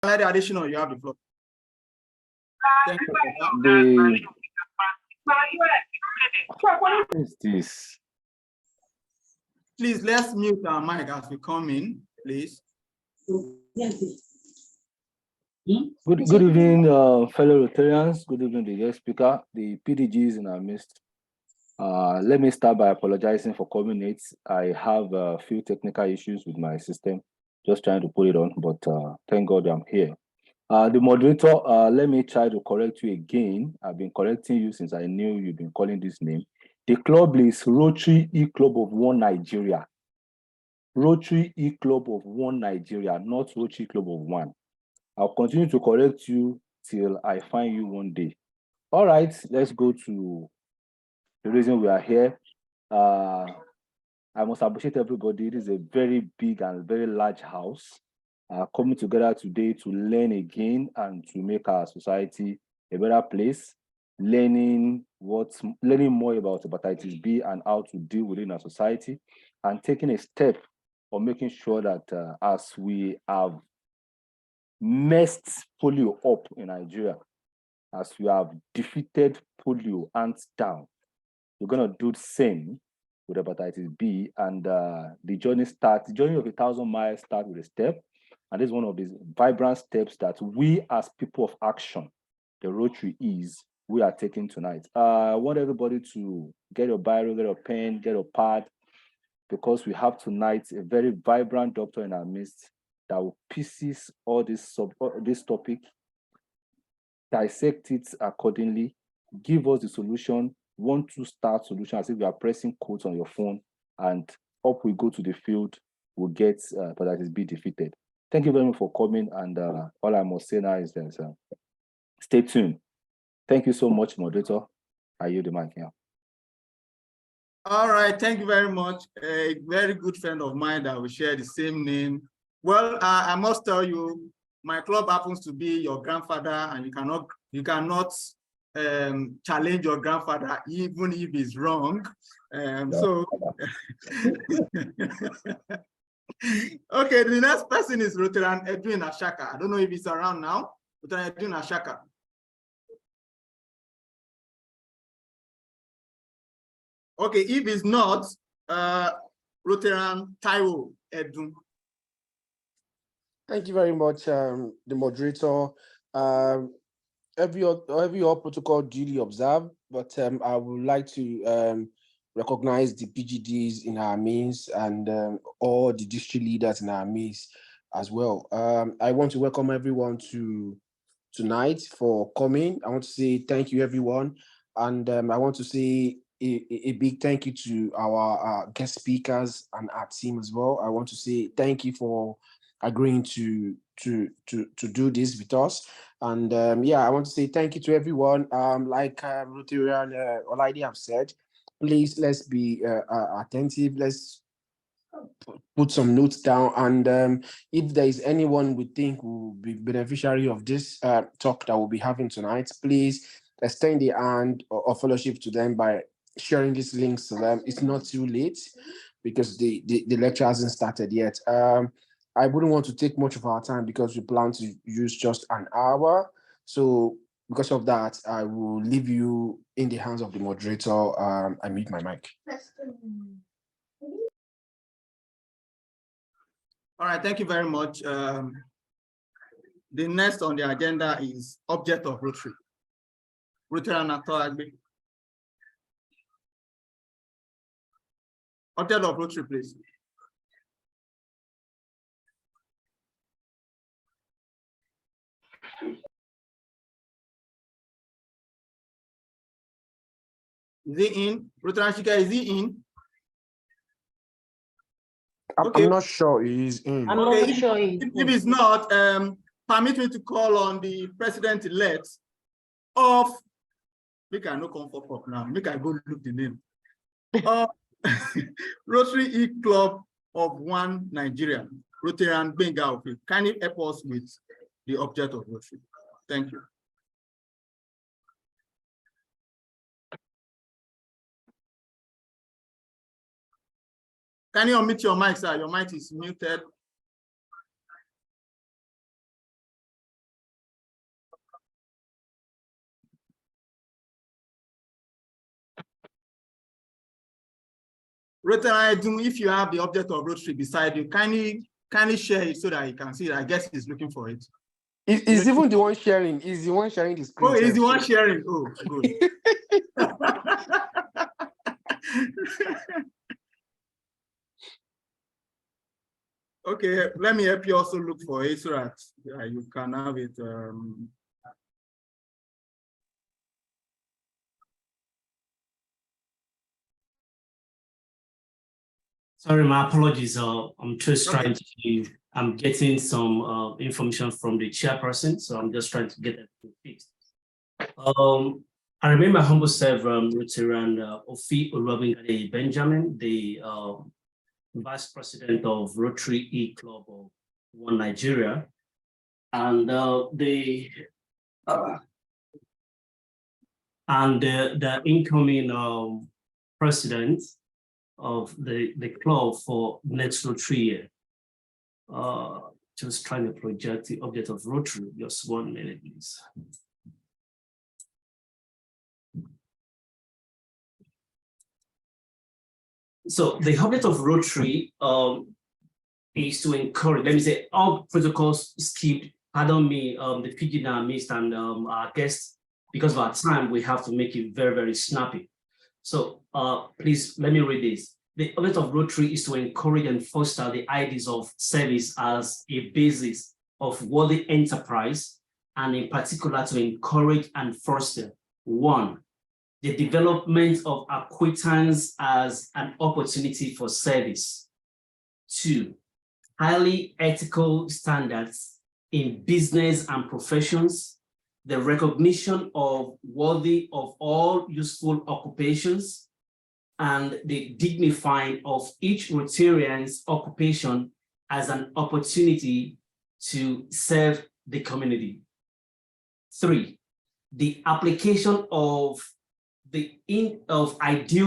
Additional, you have the floor. Thank you. What is this? Please, let's mute our mic as we come in, please. Good evening, fellow Rotarians. Good evening, the guest speaker, the PDGs in our midst. Let me start by apologizing for coming late. I have a few technical issues with my system, just trying to put it on, but thank God I'm here. The moderator, let me try to correct you again. I've been correcting you since I knew you've been calling this name. The club is Rotary EClub of One Nigeria. Rotary EClub of One Nigeria, not Rotary Club of One. I'll continue to correct you till I find you one day. All right, let's go to the reason we are here. I must appreciate everybody. It is a very big and very large house coming together today to learn again and to make our society a better place, learning more about hepatitis B and how to deal within our society, and taking a step of making sure that as we have messed polio up in Nigeria, as we have defeated polio hands down, we're going to do the same with hepatitis B, and the journey of 1,000 miles starts with a step, and this is one of these vibrant steps that we as people of action, the Rotary we are taking tonight. I want everybody to get your biro, get your pen, get your pad, because we have tonight a very vibrant doctor in our midst that will pieces all this topic, dissect it accordingly, give us the solution, 1-2 start solution, as if you are pressing quotes on your phone, and up we go to the field, we'll get hepatitis B defeated. Thank you very much for coming, and all I must say now is that stay tuned. Thank you so much, moderator. I yield the mic here. All right, thank you very much. A very good friend of mine that we share the same name. Well, I must tell you, my club happens to be your grandfather, and you cannot challenge your grandfather even if he's wrong. So, okay, the next person is Rotary Edwin Ashaka. I don't know if he's around now. Rotary Edwin Ashaka. Okay, if it's not, Rotary Taiwo Edun. Thank you very much, the moderator. Every protocol duly observed, but I would like to recognize the PGDs in our midst and all the district leaders in our midst as well. I want to welcome everyone to tonight for coming. I want to say thank you, everyone, and I want to say a big thank you to our guest speakers and our team as well. I want to say thank you for agreeing to do this with us, and yeah, I want to say thank you to everyone. Like Rotarian Olaide have said, please let's be attentive. Let's put some notes down, and if there is anyone we think will be beneficiary of this talk that we'll be having tonight, please extend the hand or fellowship to them by sharing these links to them. It's not too late because the lecture hasn't started yet. I wouldn't want to take much of our time because we plan to use just an hour. So because of that, I will leave you in the hands of the moderator. I mute my mic. All right, thank you very much. The next on the agenda is object of Rotary. Rotary object of Rotary, please. Is he in? Rotary Shika, is he in? Okay. I'm not sure he's in. I'm not sure if he's not, permit me to call on the president-elect of, make I no come up now, make I go look the name. Rotary EClub of One Nigeria, Rotary Benga. Can you help us with the object of Rotary? Thank you. Can you unmute your mic, sir? Your mic is muted. Rotary, if you have the object of Rotary beside you, kindly share it so that you can see it. I guess he's looking for it. He's even the one sharing. He's the one sharing the screen. Oh, he's the one sharing. Oh, good. Okay, let me help you also look for it so that you can have it. Sorry, my apologies. I'm just trying to, I'm getting some information from the chairperson, so I'm just trying to get that fixed. I remain my humble self, Rotarian Ofi Olubinade Benjamin, the Vice President of Rotary EClub of One Nigeria, and the incoming president of the club for next Rotary year. Just trying to project the object of Rotary. Just 1 minute, please. So the object of Rotary is to encourage, let me say, all protocols skipped, pardon me, the PG now missed, and our guests, because of our time, we have to make it very, very snappy. So please, let me read this. The object of Rotary is to encourage and foster the ideas of service as a basis of worthy enterprise, and in particular to encourage and foster, 1, the development of acquaintance as an opportunity for service. 2, highly ethical standards in business and professions, the recognition of worthy of all useful occupations, and the dignifying of each Rotarian's occupation as an opportunity to serve the community. 3, the application of ideal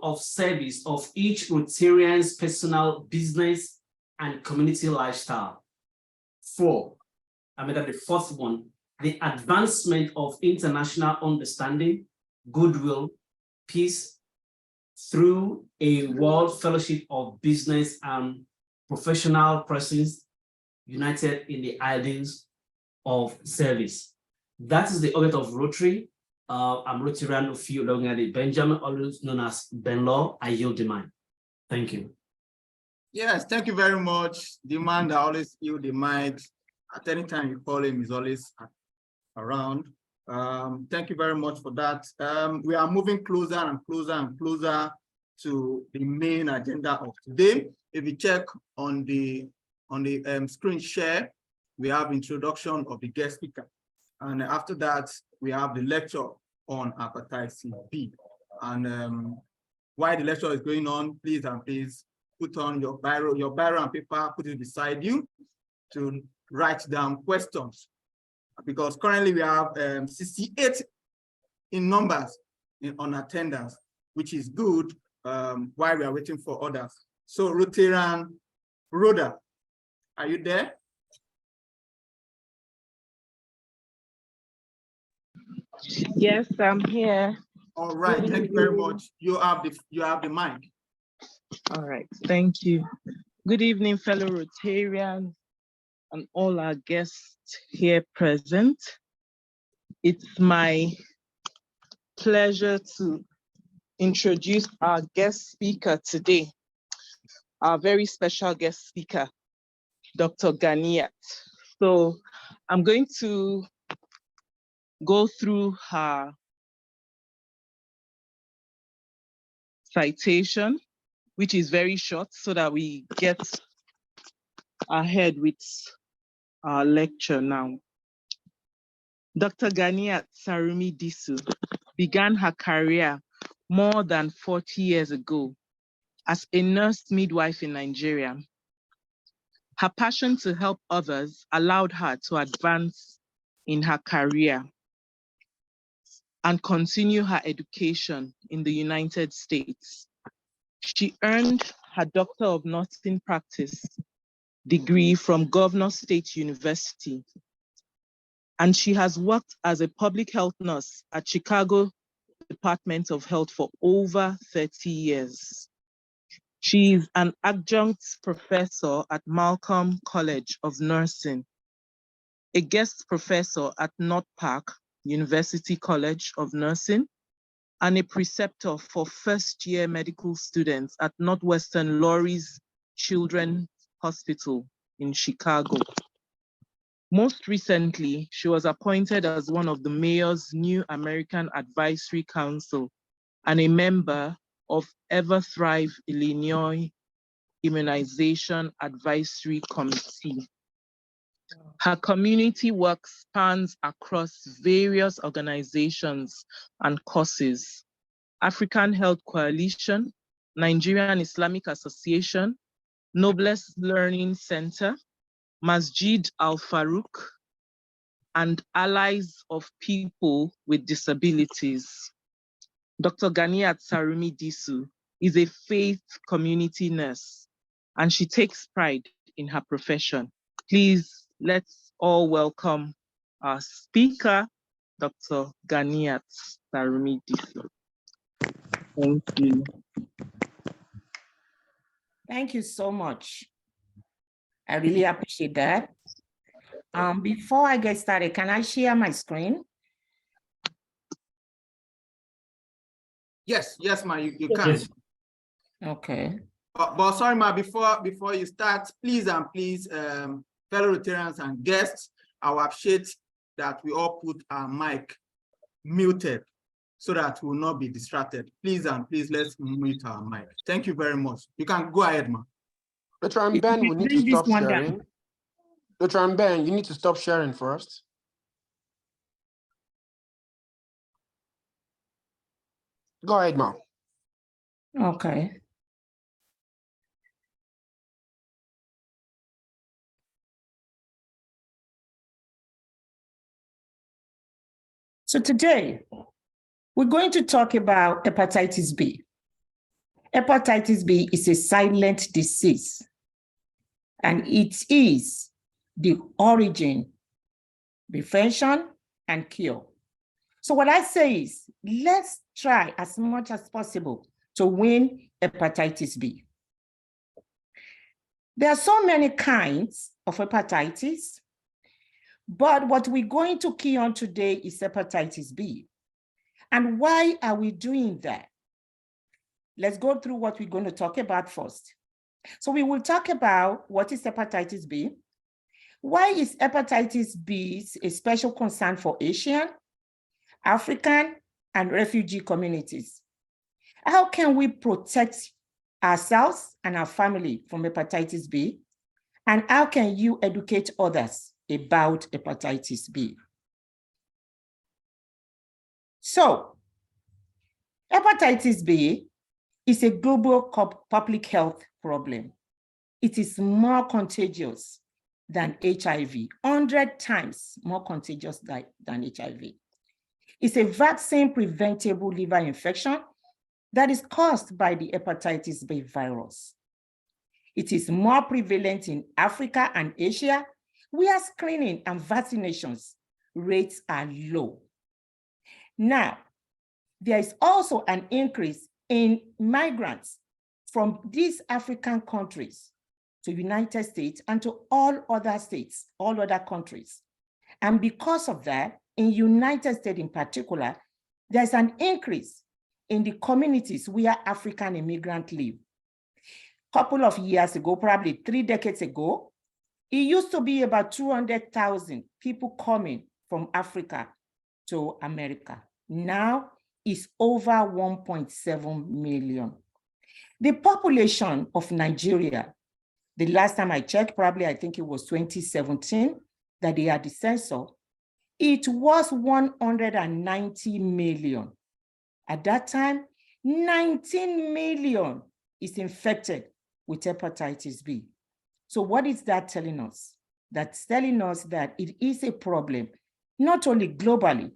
of service of each Rotarian's personal, business, and community lifestyle. 4, the fourth one, the advancement of international understanding, goodwill, peace through a world fellowship of business and professional persons united in the ideals of service. That is the object of Rotary. I'm Rotarian Ofi Olubinade Benjamin, always known as Ben Law. I yield the mic. Thank you. Yes, thank you very much. The man that always yield the mic. At any time you call him, he's always around. Thank you very much for that. We are moving closer and closer and closer to the main agenda of today. If you check on the screen share, we have introduction of the guest speaker. And after that, we have the lecture on hepatitis B. And while the lecture is going on, please put on your biro and paper, put it beside you to write down questions. Because currently we have 68 in numbers on attendance, which is good while we are waiting for others. So Rotarian Rhoda, are you there? Yes, I'm here. All right, thank you very much. You have the mic. All right, thank you. Good evening, fellow Rotarians and all our guests here present. It's my pleasure to introduce our guest speaker today, our very special guest speaker, Dr. Ganiyat. So I'm going to go through her citation, which is very short, so that we get ahead with our lecture now. Dr. Ganiyat Sarumi Disu began her career more than 40 years ago as a nurse midwife in Nigeria. Her passion to help others allowed her to advance in her career and continue her education in the United States. She earned her Doctor of Nursing Practice degree from Governor State University, and she has worked as a public health nurse at Chicago Department of Health for over 30 years. She is an adjunct professor at Malcolm College of Nursing, a guest professor at North Park University College of Nursing, and a preceptor for first-year medical students at Northwestern Laurie's Children's Hospital in Chicago. Most recently, she was appointed as one of the mayor's new American Advisory Council and a member of Ever Thrive Illinois Immunization Advisory Committee. Her community work spans across various organizations and causes: African Health Coalition, Nigerian Islamic Association, Noblest Learning Center, Masjid Al Farouk, and Allies of People with Disabilities. Dr. Ganiyat Sarumi Disu is a faith community nurse, and she takes pride in her profession. Please, let's all welcome our speaker, Dr. Ganiyat Sarumi Disu. Thank you. Thank you so much. I really appreciate that. Before I get started, can I share my screen? Yes, ma, you can. Yes. Okay. But sorry, ma, before you start, please, fellow Rotarians and guests, I will appreciate that we all put our mic muted so that we will not be distracted. Please, let's mute our mic. Thank you very much. You can go ahead, ma. Dr. Ben, we need to stop sharing. Dr. Ben, you need to stop sharing first. Go ahead, ma. Okay. So today, we're going to talk about hepatitis B. Hepatitis B is a silent disease, and it is the origin, prevention, and cure. So what I say is, let's try as much as possible to win hepatitis B. There are so many kinds of hepatitis, but what we're going to key on today is hepatitis B. And why are we doing that? Let's go through what we're going to talk about first. So we will talk about what is hepatitis B. Why is hepatitis B a special concern for Asian, African, and refugee communities? How can we protect ourselves and our family from hepatitis B? And how can you educate others about hepatitis B? So, hepatitis B is a global public health problem. It is more contagious than HIV, 100 times more contagious than HIV. It's a vaccine-preventable liver infection that is caused by the hepatitis B virus. It is more prevalent in Africa and Asia, where screening and vaccinations rates are low. Now, there is also an increase in migrants from these African countries to United States and to all other states, all other countries. And because of that, in United States in particular, there's an increase in the communities where African immigrants live. A couple of years ago, probably 3 decades ago, it used to be about 200,000 people coming from Africa to America. Now it's over 1.7 million. The population of Nigeria, the last time I checked, probably I think it was 2017 that they had the census, it was 190 million. At that time, 19 million is infected with hepatitis B. So what is that telling us? That's telling us that it is a problem, not only globally,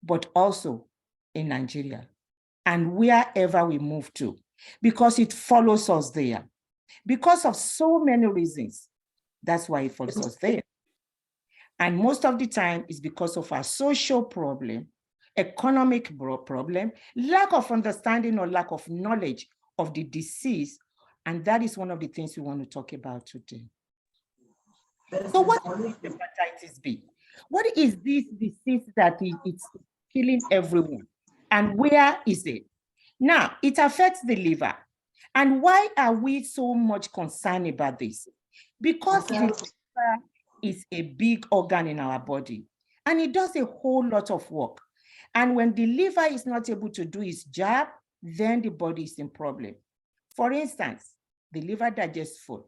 but also in Nigeria and wherever we move to, because it follows us there. Because of so many reasons, that's why it follows us there. And most of the time is because of our social problem, economic problem, lack of understanding or lack of knowledge of the disease. And that is one of the things we want to talk about today. So what is hepatitis B? What is this disease that it's killing everyone? And where is it? Now, it affects the liver. And why are we so much concerned about this? Because the liver is a big organ in our body, and it does a whole lot of work. And when the liver is not able to do its job, then the body is in problem. For instance, the liver digests food.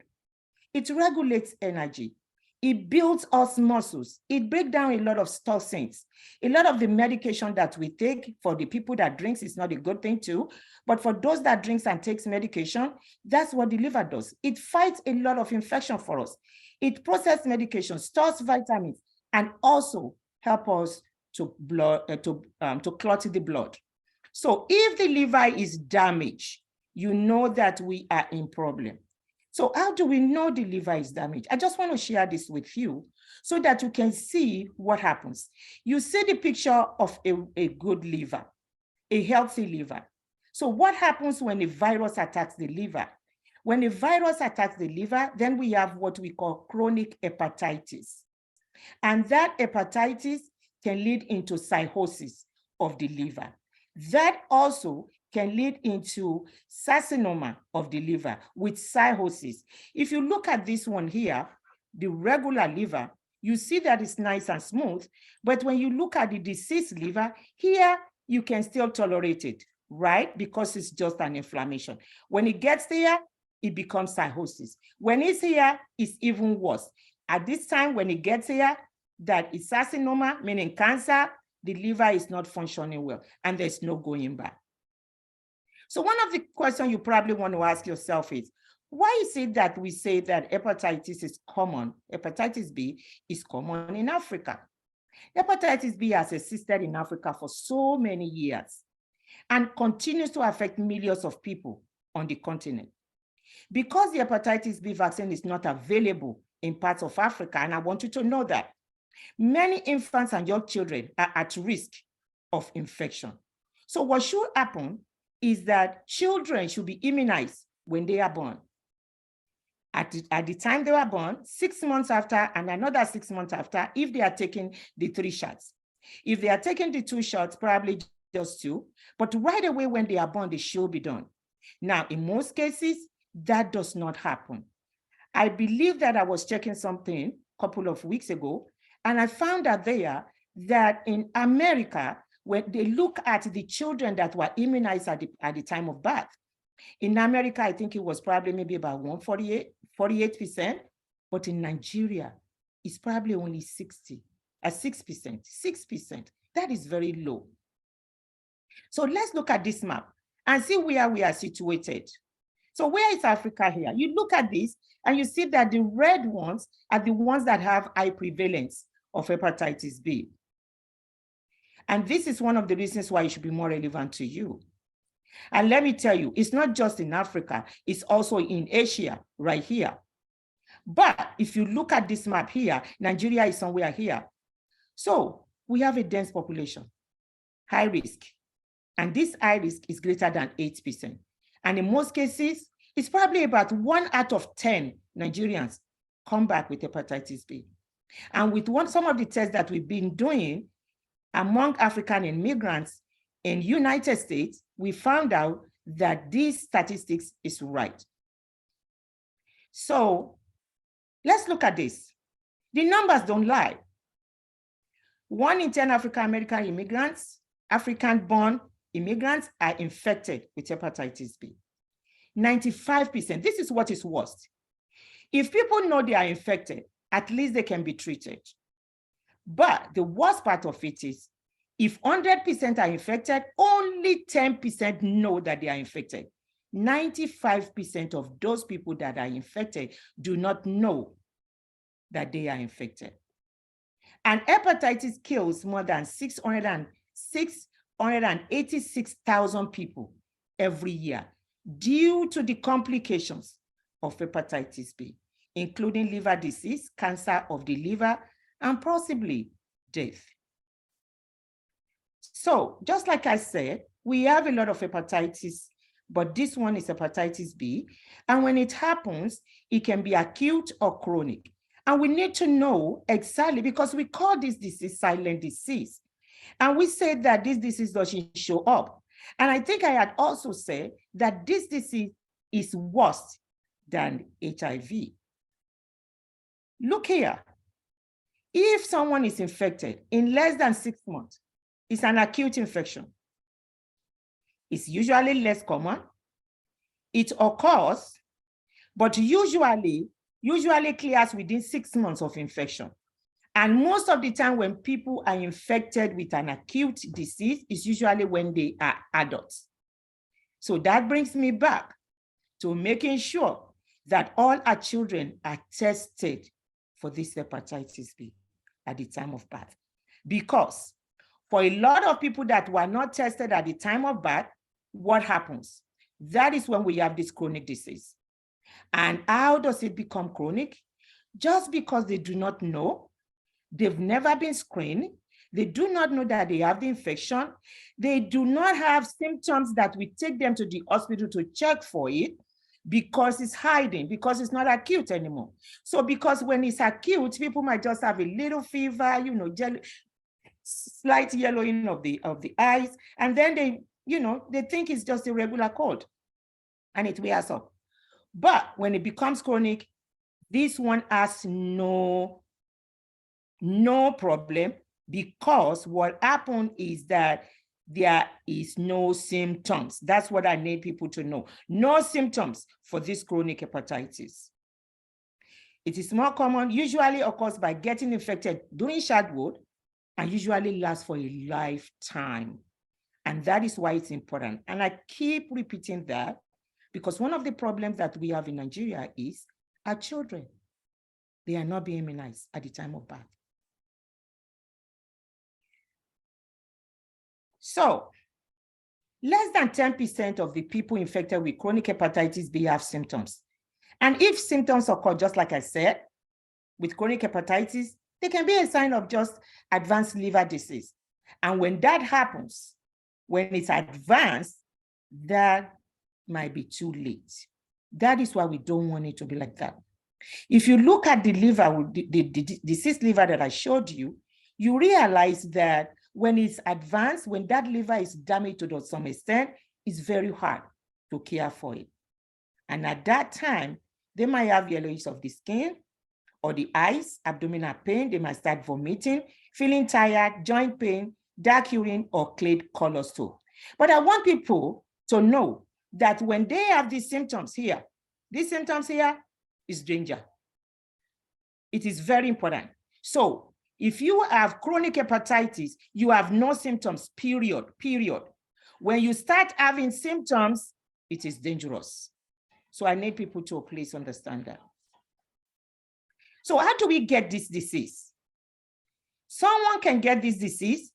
It regulates energy. It builds us muscles. It breaks down a lot of toxins. A lot of the medication that we take, for the people that drinks, is not a good thing too. But for those that drinks and takes medication, that's what the liver does. It fights a lot of infection for us. It processes medication, stores vitamins, and also help us to clot the blood. So if the liver is damaged, you know that we are in problem. So how do we know the liver is damaged? I just want to share this with you so that you can see what happens. You see the picture of a good liver, a healthy liver. So what happens when a virus attacks the liver? When a virus attacks the liver, then we have what we call chronic hepatitis. And that hepatitis can lead into cirrhosis of the liver. That also can lead into carcinoma of the liver with cirrhosis. If you look at this one here, the regular liver, you see that it's nice and smooth, but when you look at the diseased liver, here you can still tolerate it, right? Because it's just an inflammation. When it gets there, it becomes cirrhosis. When it's here, it's even worse. At this time, when it gets here, that it's carcinoma, meaning cancer, the liver is not functioning well, and there's no going back. So one of the questions you probably want to ask yourself is, why is it that we say that hepatitis is common, hepatitis B is common in Africa? Hepatitis B has existed in Africa for so many years and continues to affect millions of people on the continent. Because the hepatitis B vaccine is not available in parts of Africa, and I want you to know that, many infants and young children are at risk of infection. So what should happen is that children should be immunized when they are born. At the time they were born, 6 months after, and another 6 months after, if they are taking the 3 shots. If they are taking the 2 shots, probably just 2, but right away when they are born, they should be done. Now, in most cases, that does not happen. I believe that I was checking something a couple of weeks ago, and I found out there that in America, when they look at the children that were immunized at the time of birth, in America, I think it was probably maybe about 48%, but in Nigeria, it's probably only 6%. That is very low. So let's look at this map and see where we are situated. So where is Africa here? You look at this and you see that the red ones are the ones that have high prevalence of hepatitis B. And this is one of the reasons why it should be more relevant to you. And let me tell you, it's not just in Africa, it's also in Asia, right here. But if you look at this map here, Nigeria is somewhere here. So we have a dense population, high risk. And this high risk is greater than 8%. And in most cases, it's probably about 1 out of 10 Nigerians come back with hepatitis B. And with some of the tests that we've been doing among African immigrants in United States, we found out that these statistics is right. So let's look at this. The numbers don't lie. 1 in 10 African-American immigrants, African-born immigrants are infected with hepatitis B. 95%, this is what is worst. If people know they are infected, at least they can be treated. But the worst part of it is, if 100% are infected, only 10% know that they are infected. 95% of those people that are infected do not know that they are infected. And hepatitis kills more than 686,000 people every year due to the complications of hepatitis B, including liver disease, cancer of the liver, and possibly death. So just like I said, we have a lot of hepatitis, but this one is hepatitis B. And when it happens, it can be acute or chronic. And we need to know exactly, because we call this disease silent disease. And we said that this disease doesn't show up. And I think I had also said that this disease is worse than HIV. Look here. If someone is infected in less than 6 months, it's an acute infection. It's usually less common. It occurs, but usually clears within 6 months of infection. And most of the time when people are infected with an acute disease, is usually when they are adults. So that brings me back to making sure that all our children are tested for this hepatitis B at the time of birth. Because for a lot of people that were not tested at the time of birth, what happens? That is when we have this chronic disease. And how does it become chronic? Just because they do not know, they've never been screened, they do not know that they have the infection, they do not have symptoms that we take them to the hospital to check for it, because it's hiding, because it's not acute anymore. So because when it's acute, people might just have a little fever, you know, slight yellowing of the eyes, and then they think it's just a regular cold, and it wears off. But when it becomes chronic, this one has no problem, because what happened is that there is no symptoms. That's what I need people to know. No symptoms for this chronic hepatitis. It is more common, usually occurs by getting infected during childhood, and usually lasts for a lifetime. And that is why it's important. And I keep repeating that, because one of the problems that we have in Nigeria is our children. They are not being immunized at the time of birth. So less than 10% of the people infected with chronic hepatitis B have symptoms. And if symptoms occur, just like I said, with chronic hepatitis, they can be a sign of just advanced liver disease. And when that happens, when it's advanced, that might be too late. That is why we don't want it to be like that. If you look at the liver, the diseased liver that I showed you, you realize that when it's advanced, when that liver is damaged to some extent, it's very hard to care for it. And at that time, they might have yellowish of the skin or the eyes, abdominal pain, they might start vomiting, feeling tired, joint pain, dark urine, or clay colors too. But I want people to know that when they have these symptoms here is danger. It is very important. So if you have chronic hepatitis, you have no symptoms, period. When you start having symptoms, it is dangerous. So I need people to please understand that. So how do we get this disease? Someone can get this disease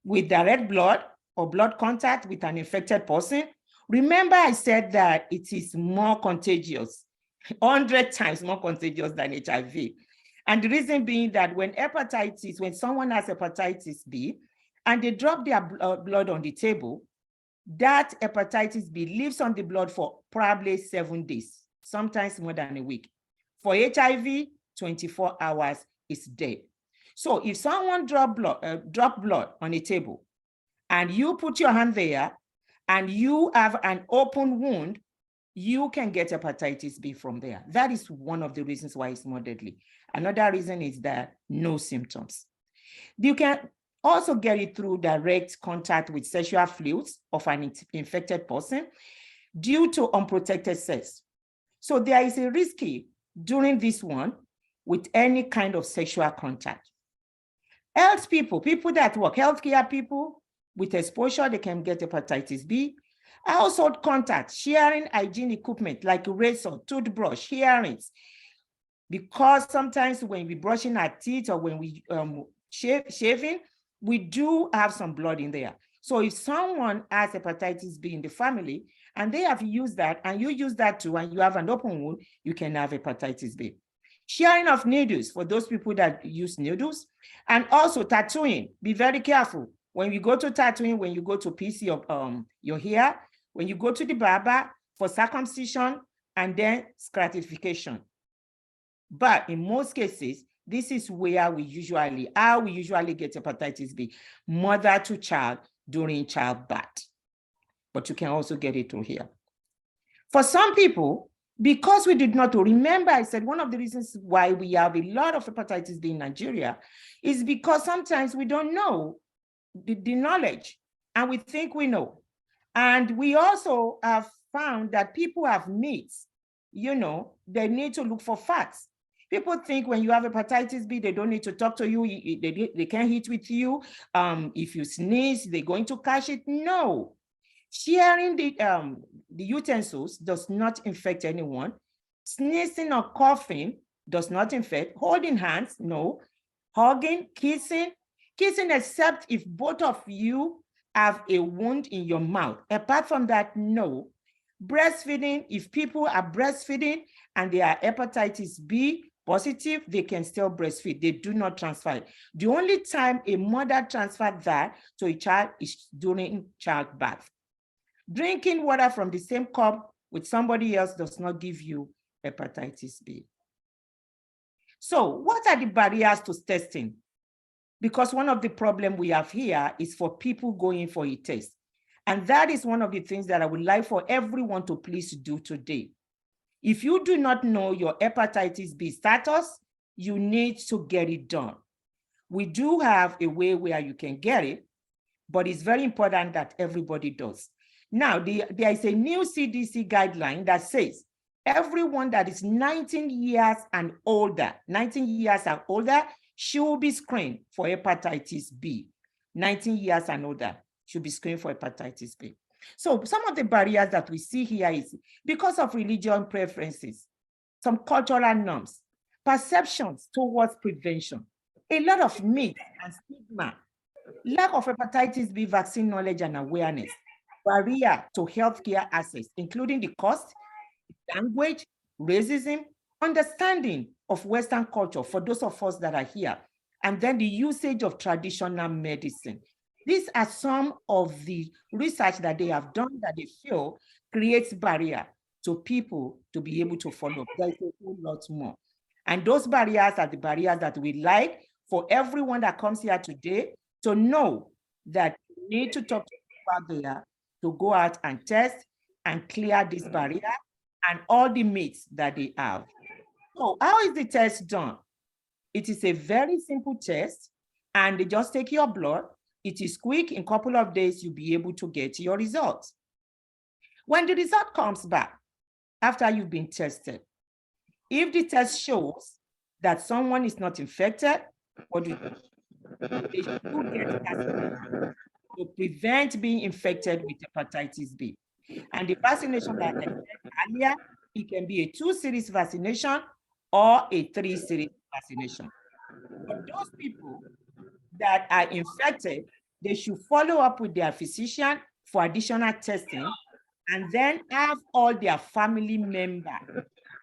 with direct blood or blood contact with an infected person. Remember, I said that it is more contagious, 100 times more contagious than HIV. And the reason being that when someone has hepatitis B and they drop their blood on the table, that hepatitis B lives on the blood for probably 7 days, sometimes more than a week. For HIV, 24 hours is dead. So if someone drop blood on a table and you put your hand there and you have an open wound, you can get hepatitis B from there. That is one of the reasons why it's more deadly. Another reason is that no symptoms. You can also get it through direct contact with sexual fluids of an infected person due to unprotected sex. So there is a risk during this one with any kind of sexual contact. Health people that work, healthcare people with exposure, they can get hepatitis B. Household contact, sharing hygiene equipment like razor, toothbrush, earrings. Because sometimes when we're brushing our teeth or when we shaving, we do have some blood in there. So if someone has hepatitis B in the family and they have used that and you use that too and you have an open wound, you can have hepatitis B. Sharing of needles for those people that use needles, and also tattooing. Be very careful. When you go to tattooing, when you go to PC of your hair, when you go to the barber for circumcision, and then stratification. But in most cases, this is where we usually get hepatitis B, mother to child during childbirth. But you can also get it through here. For some people, because we did not remember, I said one of the reasons why we have a lot of hepatitis B in Nigeria is because sometimes we don't know the knowledge, and we think we know. And we also have found that people have needs. You know, they need to look for facts. People think when you have hepatitis B, they don't need to talk to you. They can't hit with you. If you sneeze, they're going to catch it. No. Sharing the utensils does not infect anyone. Sneezing or coughing does not infect. Holding hands, no. Hugging, kissing except if both of you have a wound in your mouth. Apart from that, no. Breastfeeding, if people are breastfeeding and they are hepatitis B positive, they can still breastfeed. They do not transfer it. The only time a mother transfers that to a child is during childbirth. Drinking water from the same cup with somebody else does not give you hepatitis B. So what are the barriers to testing? Because one of the problems we have here is for people going for a test. And that is one of the things that I would like for everyone to please do today. If you do not know your hepatitis B status, you need to get it done. We do have a way where you can get it, but it's very important that everybody does. Now, there is a new CDC guideline that says everyone that is 19 years and older should be screened for hepatitis B. 19 years and older should be screened for hepatitis B. So some of the barriers that we see here is because of religion preferences, some cultural norms, perceptions towards prevention, a lot of myth and stigma, lack of hepatitis B vaccine knowledge and awareness, barrier to healthcare access, including the cost, language, racism, understanding of Western culture for those of us that are here, and then the usage of traditional medicine. These are some of the research that they have done that they feel creates barrier to people to be able to follow. There's a whole lot more. And those barriers are the barriers that we like for everyone that comes here today to know that you need to talk to people out there to go out and test and clear this barrier and all the myths that they have. So how is the test done? It is a very simple test, and they just take your blood. It is quick. In a couple of days, you'll be able to get your results. When the result comes back, after you've been tested, if the test shows that someone is not infected, what do you do? They should get vaccination to prevent being infected with hepatitis B. And the vaccination that I said earlier, it can be a 2-series vaccination or a 3-series vaccination. For those people that are infected, they should follow up with their physician for additional testing and then have all their family members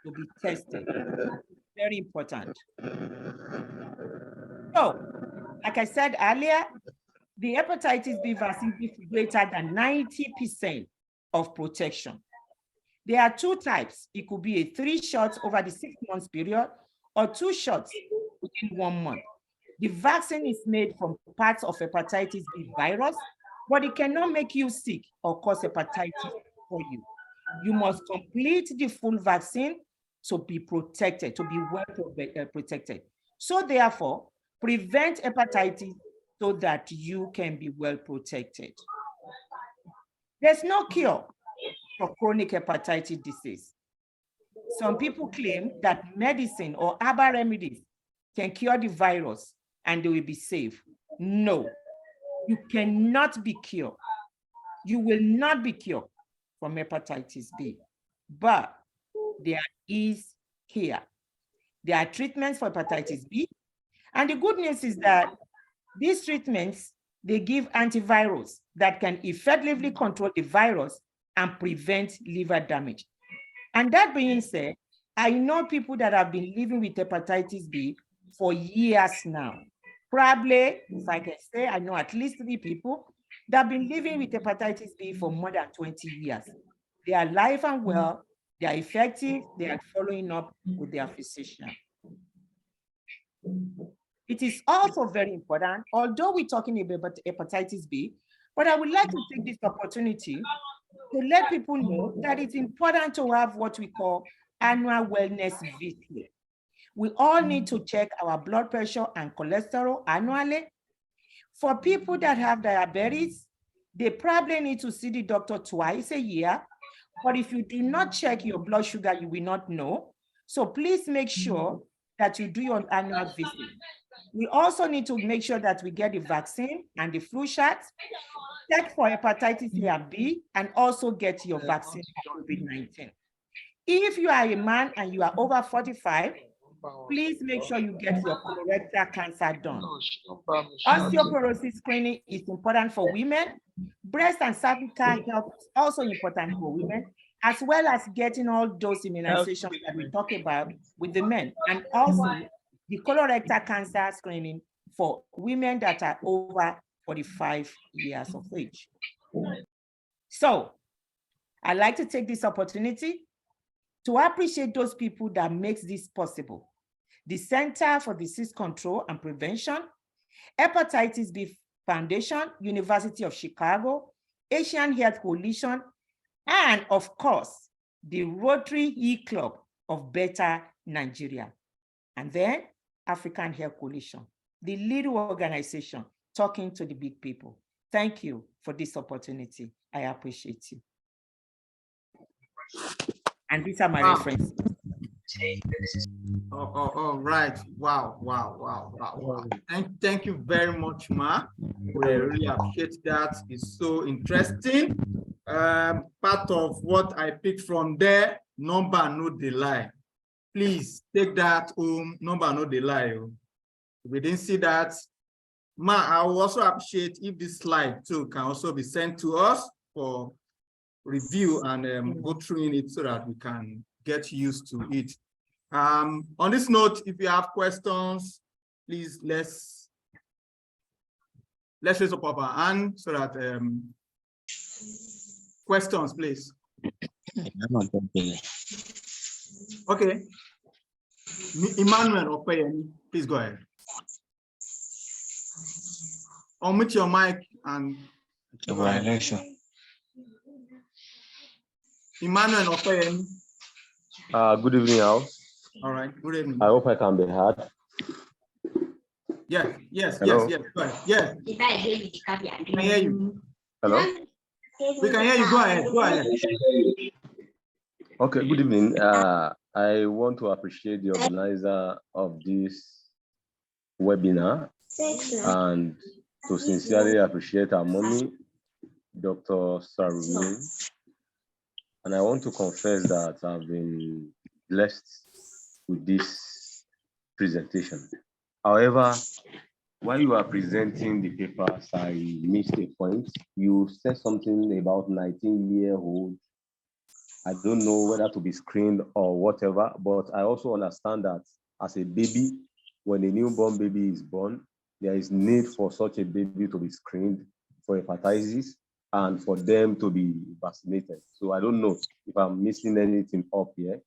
to be tested. Very important. So, like I said earlier, the hepatitis B vaccine gives greater than 90% of protection. There are 2 types. It could be a 3 shots over the 6 months period or 2 shots within 1 month. The vaccine is made from parts of hepatitis B virus, but it cannot make you sick or cause hepatitis for you. You must complete the full vaccine to be protected, to be well protected. So therefore, prevent hepatitis so that you can be well protected. There's no cure for chronic hepatitis disease. Some people claim that medicine or herbal remedies can cure the virus and they will be safe. No, you cannot be cured. You will not be cured from hepatitis B, but there is here. There are treatments for hepatitis B, and the good news is that these treatments, they give antivirals that can effectively control the virus and prevent liver damage. And that being said, I know people that have been living with hepatitis B for years now. Probably, if I can say, I know at least 3 people that have been living with hepatitis B for more than 20 years. They are alive and well, they are effective, they are following up with their physician. It is also very important, although we're talking about hepatitis B, but I would like to take this opportunity to let people know that it's important to have what we call annual wellness visit. We all need to check our blood pressure and cholesterol annually. For people that have diabetes, they probably need to see the doctor twice a year. But if you do not check your blood sugar, you will not know. So please make sure that you do your annual visit. We also need to make sure that we get the vaccine and the flu shot, check for hepatitis A and B, and also get your vaccine for COVID-19. If you are a man and you are over 45, please make sure you get your colorectal cancer done. Osteoporosis screening is important for women. Breast and cervical health is also important for women, as well as getting all those immunizations that we talk about with the men, and also the colorectal cancer screening for women that are over 45 years of age. So I'd like to take this opportunity to appreciate those people that makes this possible. The Center for Disease Control and Prevention, Hepatitis B Foundation, University of Chicago, Asian Health Coalition, and of course, the Rotary EClub of Better Nigeria. And then African Health Coalition, the little organization talking to the big people. Thank you for this opportunity. I appreciate you. And these are my references. Oh, right. Wow. Thank you very much, Ma. I really appreciate that. It's so interesting. Part of what I picked from there, number no delay. Please take that home, number no delay. We didn't see that. Ma, I will also appreciate if this slide too can also be sent to us for review and go through it so that we can get used to it. On this note, if you have questions, please let's raise up our hand so that questions, please. Okay. Emmanuel Opeyemi, please go ahead. Unmute your mic and Emmanuel Opeyemi. Good evening, House. All right, good evening. I hope I can be heard. Yes. Hello? Go ahead. Yeah. We can hear you. Hello? We can hear you. Go ahead. Okay, good evening. I want to appreciate the organizer of this webinar and to sincerely appreciate our mommy, Dr. Sarumi. And I want to confess that I've been blessed with this presentation. However, while you are presenting the papers, I missed a point. You said something about 19-year-old. I don't know whether to be screened or whatever, but I also understand that as a baby, when a newborn baby is born, there is need for such a baby to be screened for hepatitis and for them to be vaccinated. So I don't know if I'm missing anything up here,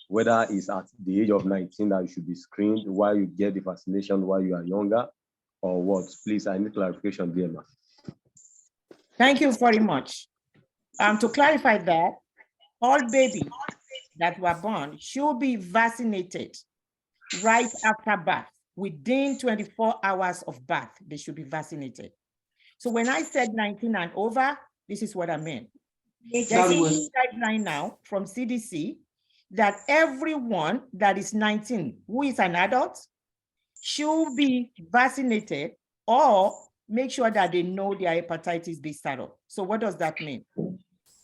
whether it's at the age of 19 that you should be screened while you get the vaccination while you are younger, or what? Please, I need clarification there, ma'am. Thank you very much. To clarify that, all babies that were born should be vaccinated right after birth. Within 24 hours of birth, they should be vaccinated. So when I said 19 and over, this is what I meant. There's a guideline now from CDC that everyone that is 19 who is an adult should be vaccinated or make sure that they know their hepatitis B status. So what does that mean?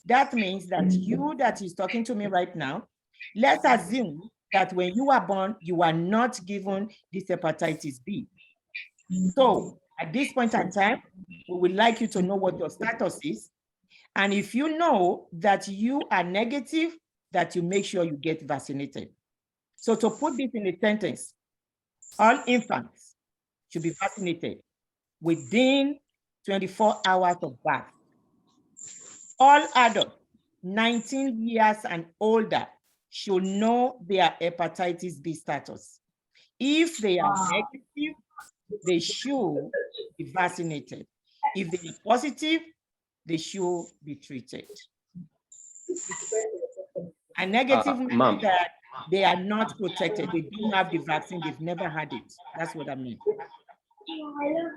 That means that you that is talking to me right now, let's assume that when you are born, you are not given this hepatitis B. So at this point in time, we would like you to know what your status is. And if you know that you are negative, that you make sure you get vaccinated. So to put this in a sentence, all infants should be vaccinated within 24 hours of birth. All adults 19 years and older should know their hepatitis B status. If they are negative, they should be vaccinated. If they are positive, they should be treated. A negative means that they are not protected. They don't have the vaccine. They've never had it. That's what I mean.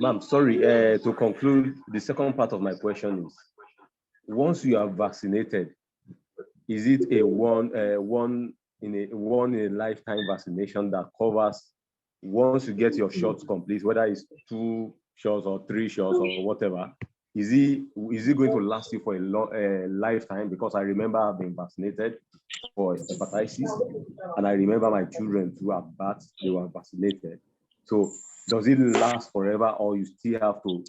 Ma'am, sorry, to conclude, the second part of my question is, once you are vaccinated, is it a one in a lifetime vaccination that covers, once you get your shots complete, whether it's 2 shots or 3 shots or whatever, is it going to last you for a lifetime? Because I remember I've been vaccinated for hepatitis, and I remember my children too at birth, they were vaccinated. So does it last forever, or you still have to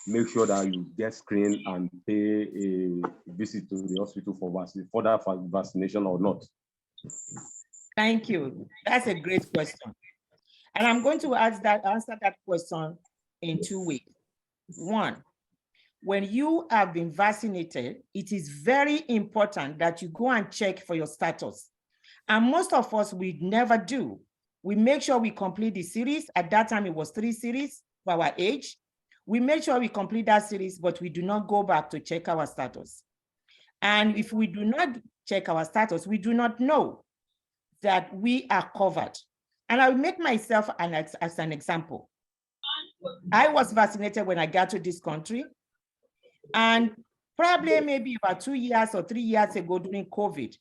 make sure that you get screened and pay a visit to the hospital for that vaccination or not? Thank you. That's a great question. And I'm going to answer that question in 2 ways. One, when you have been vaccinated, it is very important that you go and check for your status. And most of us, we never do. We make sure we complete the series. At that time, it was 3 series for our age. We make sure we complete that series, but we do not go back to check our status. And if we do not check our status, we do not know that we are covered. And I'll make myself as an example. I was vaccinated when I got to this country. And probably maybe about 2 years or 3 years ago during COVID,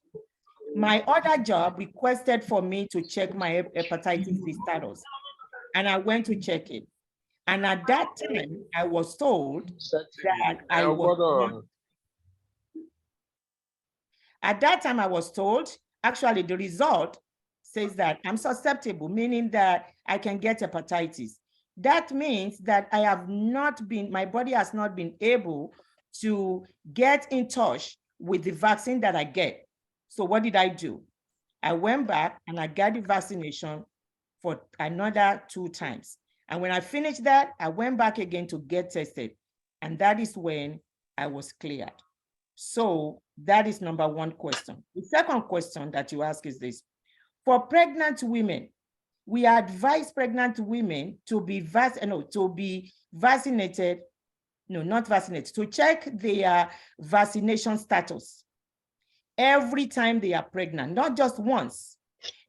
my other job requested for me to check my hepatitis B status. And I went to check it. And at that time, I was told that I was not, at that time I was told, actually the result says that I'm susceptible, meaning that I can get hepatitis. That means that I have not been, my body has not been able to get in touch with the vaccine that I get. So what did I do? I went back and I got the vaccination for another 2 times. And when I finished that, I went back again to get tested. And that is when I was cleared. So that is number 1 question. The second question that you ask is this. For pregnant women, we advise pregnant women to be vaccinated, no, not vaccinated, to check their vaccination status every time they are pregnant, not just once.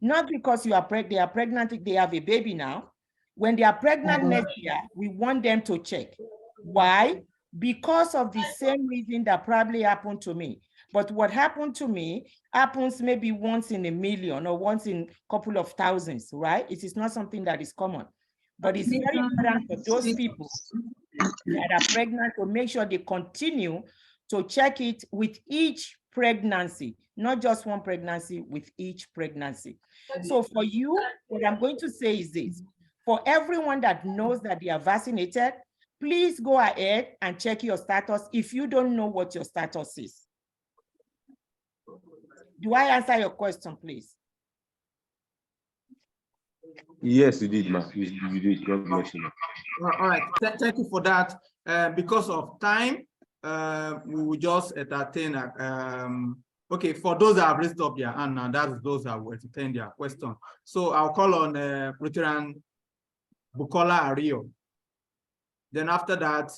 Not because they are pregnant, they have a baby now. When they are pregnant next year, we want them to check. Why? Because of the same reason that probably happened to me. But what happened to me happens maybe once in a million or once in a couple of thousands, right? It is not something that is common. But it's very important for those people that are pregnant to make sure they continue to check it with each pregnancy, not just one pregnancy, with each pregnancy. So for you, what I'm going to say is this. For everyone that knows that they are vaccinated, please go ahead and check your status if you don't know what your status is. Do I answer your question, please? Yes, you did, ma'am. You did. God bless you. All right. Thank you for that. Because of time, we will just entertain. Okay, for those that have raised up their hand now, that's those that will entertain their question. So I'll call on Rotary Bukola Ario. Then after that,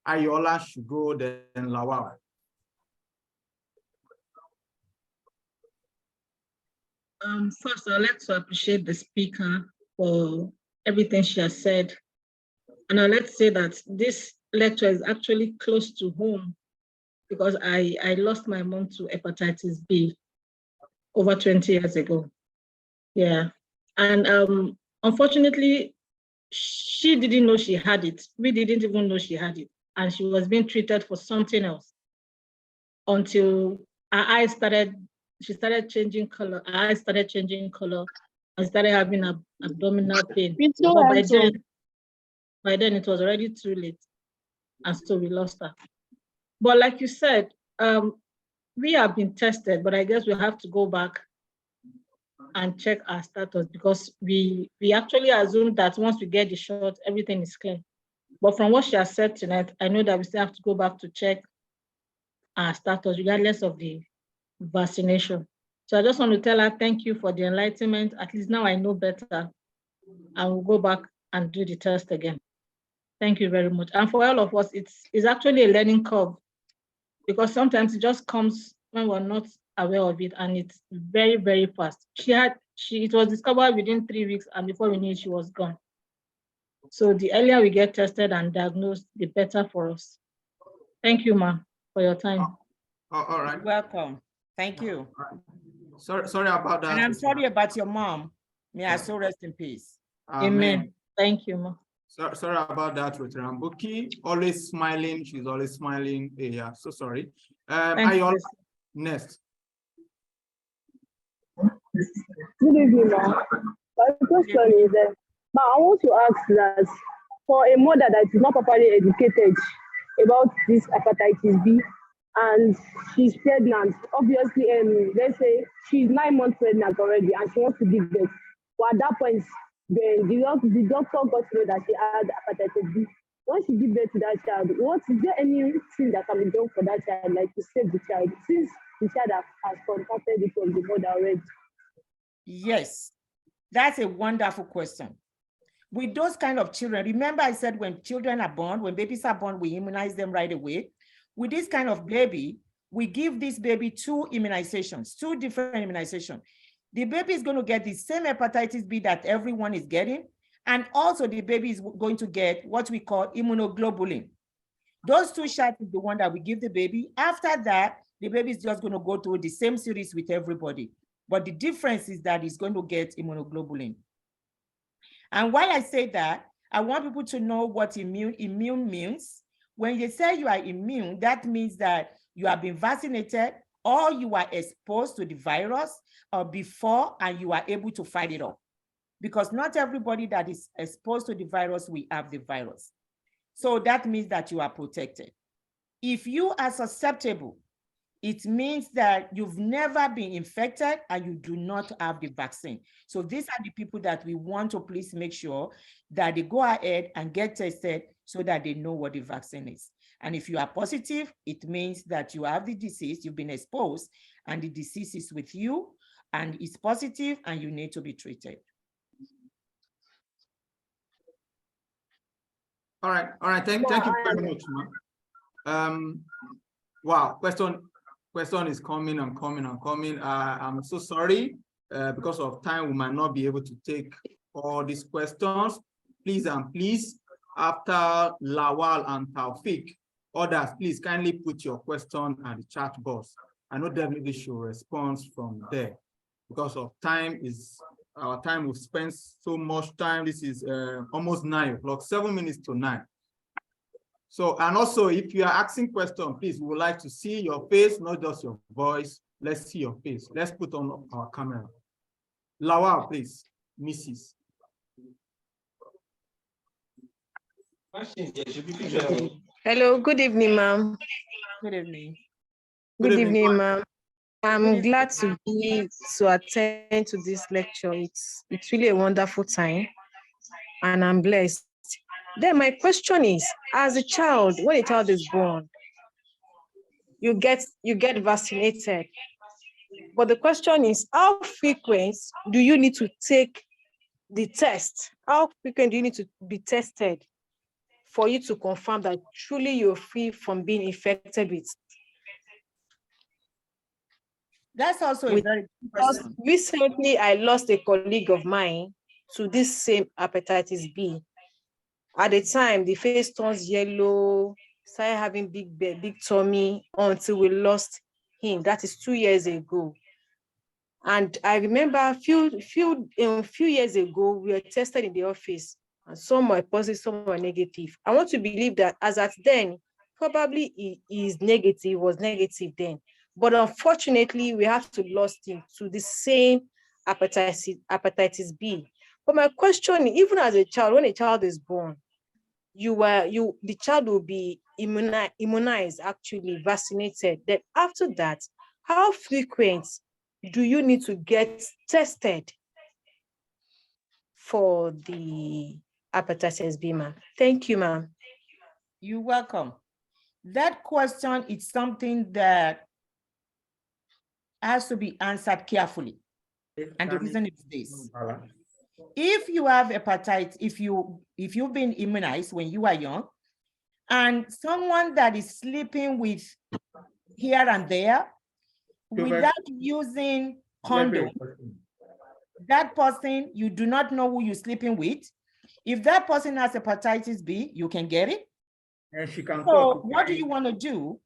Ayola should go, then Lawal. First, I'd like to appreciate the speaker for everything she has said. And I'd like to say that this lecture is actually close to home because I lost my mom to hepatitis B over 20 years ago. Yeah. And unfortunately, she didn't know she had it. We didn't even know she had it. And she was being treated for something else until her eyes she started changing color. Her eyes started changing color and started having abdominal pain. But by then it was already too late. And so we lost her. But like you said, we have been tested, but I guess we have to go back and check our status, because we actually assume that once we get the shot, everything is clear. But from what she has said tonight, I know that we still have to go back to check our status regardless of the vaccination. So I just want to tell her thank you for the enlightenment. At least now I know better. I will go back and do the test again. Thank you very much. And for all of us, it's actually a learning curve, because sometimes it just comes when we're not aware of it, and it's very, very fast. It was discovered within 3 weeks, and before we knew it, she was gone. So the earlier we get tested and diagnosed, the better for us. Thank you, ma, for your time. All right. Welcome. Thank you. Sorry about that. And I'm sorry about your mom. May her soul rest in peace. Amen. Thank you, ma. Sorry about that, Rotary. Always smiling. She's always smiling. Yeah, so sorry. Are you all next? Good evening, ma. My question is that, I want to ask that for a mother that is not properly educated about this hepatitis B and she's pregnant, obviously, let's say she's 9 months pregnant already and she wants to give birth. But at that point, then the doctor got to know that she had hepatitis B. Once she gives birth to that child, is there anything that can be done for that child, like to save the child, since the child has contacted it from the mother already? Yes, that's a wonderful question. With those kind of children, remember I said when children are born, when babies are born, we immunize them right away. With this kind of baby, we give this baby 2 immunizations, 2 different immunizations. The baby is going to get the same hepatitis B that everyone is getting. And also the baby is going to get what we call immunoglobulin. Those 2 shots is the one that we give the baby. After that, the baby is just going to go through the same series with everybody. But the difference is that he's going to get immunoglobulin. And why I say that, I want people to know what immune means. When you say you are immune, that means that you have been vaccinated or you are exposed to the virus before and you are able to fight it off. Because not everybody that is exposed to the virus will have the virus. So that means that you are protected. If you are susceptible, it means that you've never been infected and you do not have the vaccine. So these are the people that we want to please make sure that they go ahead and get tested so that they know what the vaccine is. And if you are positive, it means that you have the disease, you've been exposed, and the disease is with you, and it's positive, and you need to be treated. All right. Thank you very much, ma'am. Wow, question is coming and coming and coming. I'm so sorry. Because of time, we might not be able to take all these questions. Please, after Lawal and Taufik, others, please kindly put your question at the chat box. I know definitely should respond from there. Because of time, our time, we've spent so much time. This is almost 9 o'clock, 7 minutes to 9. So, and also, if you are asking questions, please, we would like to see your face, not just your voice. Let's see your face. Let's put on our camera. Lawal, please, Mrs. Hello, good evening, ma'am. Good evening. Good evening, ma'am. I'm glad to attend to this lecture. It's really a wonderful time, and I'm blessed. Then my question is, as a child, when a child is born, you get vaccinated. But the question is, how frequent do you need to take the test? How frequent do you need to be tested for you to confirm that truly you're free from being infected with? That's also a very good question. Recently, I lost a colleague of mine to this same hepatitis B. At the time, the face turns yellow, started having big tummy until we lost him. That is 2 years ago. And I remember a few years ago, we were tested in the office, and some were positive, some were negative. I want to believe that as at then, probably he was negative then. But unfortunately, we have to lose him to the same hepatitis B. But my question, even as a child, when a child is born, the child will be immunized, actually vaccinated. Then after that, how frequent do you need to get tested for the hepatitis B, ma'am? Thank you, ma'am. You're welcome. That question is something that has to be answered carefully. And the reason is this. If you have hepatitis, if you've been immunized when you are young, and someone that is sleeping with here and there without using condom, that person, you do not know who you're sleeping with. If that person has hepatitis B, you can get it. And she can So what do you want to do?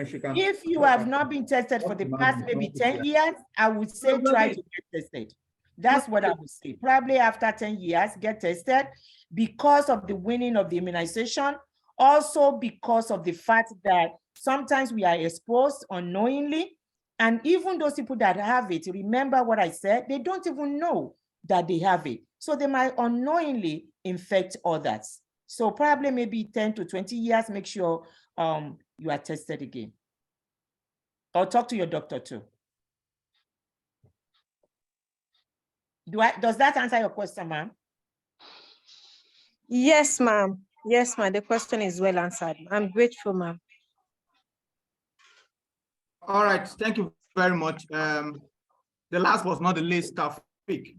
she can If you have not been tested for the past maybe 10 years, I would say try to get tested. That's what I would say. Probably after 10 years, get tested because of the winning of the immunization. Also because of the fact that sometimes we are exposed unknowingly. And even those people that have it, remember what I said, they don't even know that they have it. So they might unknowingly infect others. So probably maybe 10 to 20 years, make sure you are tested again. Or talk to your doctor too. Does that answer your question, ma'am? Yes, ma'am. Yes, ma'am. The question is well answered. I'm grateful, ma'am. All right, thank you very much. The last was not the least, Taufik.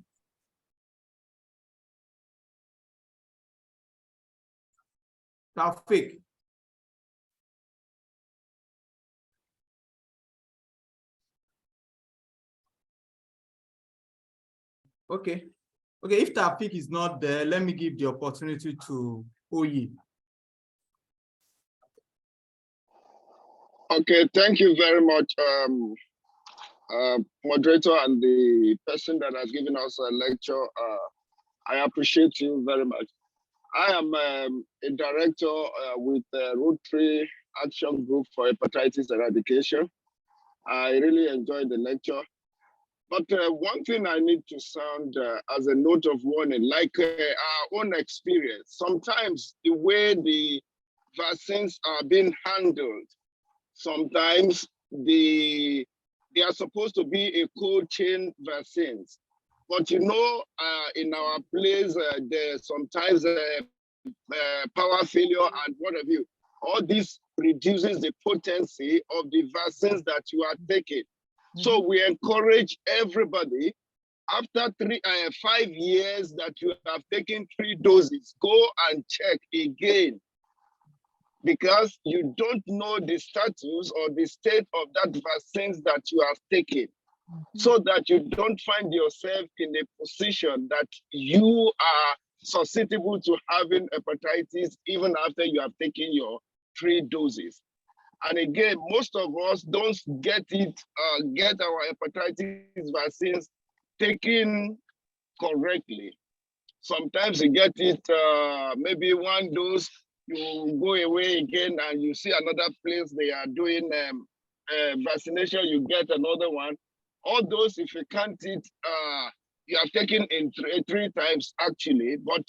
Taufik. Okay. Okay, if Taufik is not there, let me give the opportunity to Oyi. Okay, thank you very much, moderator and the person that has given us a lecture. I appreciate you very much. I am a director with the Rotary Action Group for Hepatitis Eradication. I really enjoyed the lecture. But one thing I need to sound as a note of warning, like our own experience, sometimes the way the vaccines are being handled, sometimes they are supposed to be a cold chain vaccines. But you know, in our place, there's sometimes power failure and what have you. All this reduces the potency of the vaccines that you are taking. So we encourage everybody, after 5 years that you have taken 3 doses, go and check again, because you don't know the status or the state of that vaccines that you have taken, so that you don't find yourself in a position that you are susceptible to having hepatitis even after you have taken your 3 doses. And again, most of us don't get our hepatitis vaccines taken correctly. Sometimes you get it, maybe 1 dose, you go away again and you see another place they are doing vaccination, you get another one. All those, if you count it, you have taken in 3 times actually, but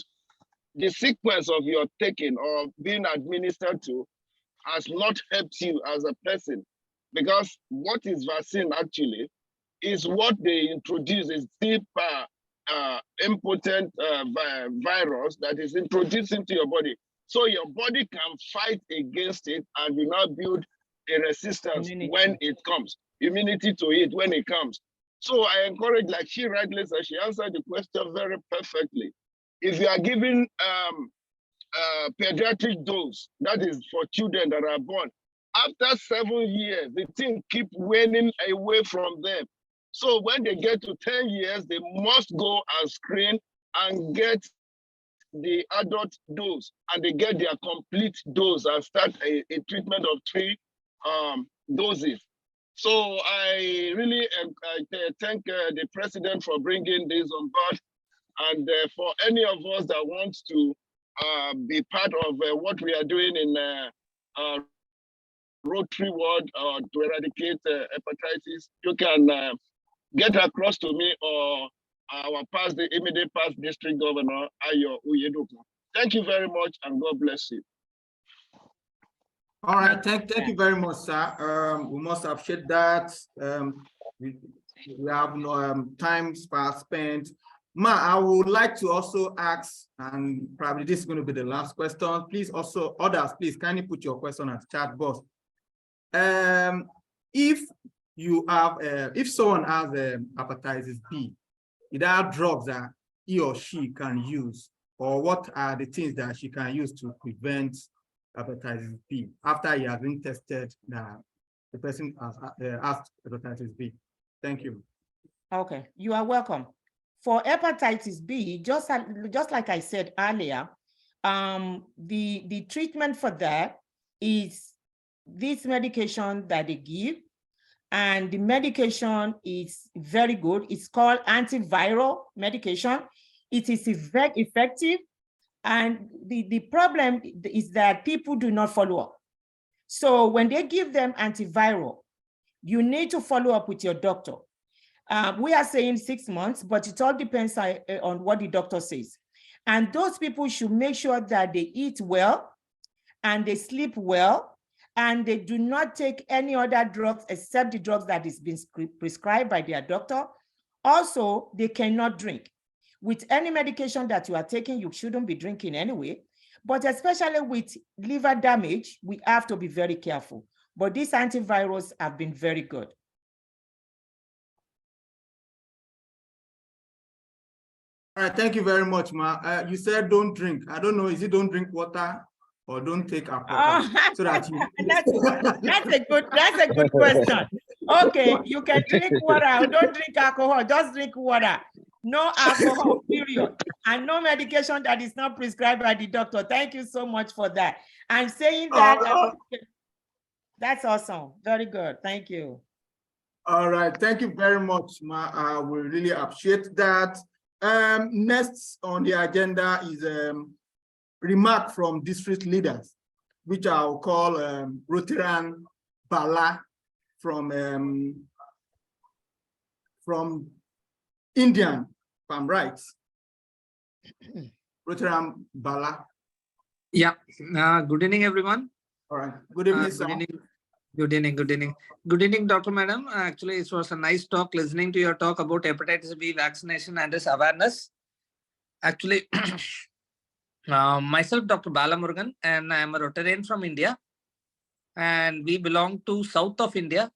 the sequence of your taking or being administered to has not helped you as a person, because what is vaccine actually is what they introduce is deep impotent virus that is introduced into your body. So your body can fight against it and will not build a resistance when it comes, immunity to it when it comes. So I encourage, like she rightly said, she answered the question very perfectly. If you are giving pediatric dose, that is for children that are born, after 7 years, the thing keep waning away from them. So when they get to 10 years, they must go and screen and get the adult dose, and they get their complete dose and start a treatment of 3 doses. So I really thank the president for bringing this on board, and for any of us that wants to be part of what we are doing in Rotary World to eradicate hepatitis, you can get across to me or our immediate past district governor, Ayo Uyedoku. Thank you very much, and God bless you. All right, thank you very much, sir. We must appreciate that. we have no time spent. Ma, I would like to also ask, and probably this is going to be the last question. Please also, others, please kindly put your question at the chat box. If you have, if someone has hepatitis B, there are drugs that he or she can use, or what are the things that she can use to prevent hepatitis B after he has been tested that the person has hepatitis B? Thank you. Okay, you are welcome. For hepatitis B, just like I said earlier, the treatment for that is this medication that they give, and the medication is very good. It's called antiviral medication. It is effective, and the problem is that people do not follow up. So when they give them antiviral, you need to follow up with your doctor. We are saying 6 months, but it all depends on what the doctor says. And those people should make sure that they eat well and they sleep well, and they do not take any other drugs except the drugs that is being prescribed by their doctor. Also, they cannot drink. With any medication that you are taking, you shouldn't be drinking anyway, but especially with liver damage, we have to be very careful. But these antivirals have been very good. All right, thank you very much, Ma. You said don't drink. I don't know, is it don't drink water or don't take alcohol? So that you... that's a good question. Okay, you can drink water, don't drink alcohol, just drink water. No alcohol, period. And no medication that is not prescribed by the doctor. Thank you so much for that. I'm saying that, that's awesome. Very good, thank you. All right, thank you very much, Ma. We really appreciate that. Next on the agenda is remark from district leaders, which I'll call Rotary Bala from Indian, if I'm right. Rotary Bala. Yeah, good evening, everyone. All right, good evening, sir. Good evening, Dr. Madam. Actually, it was a nice talk, listening to your talk about hepatitis B vaccination and this awareness. Actually, myself, Dr. Balamurugan, and I am a Rotarian from India. And we belong to south of India.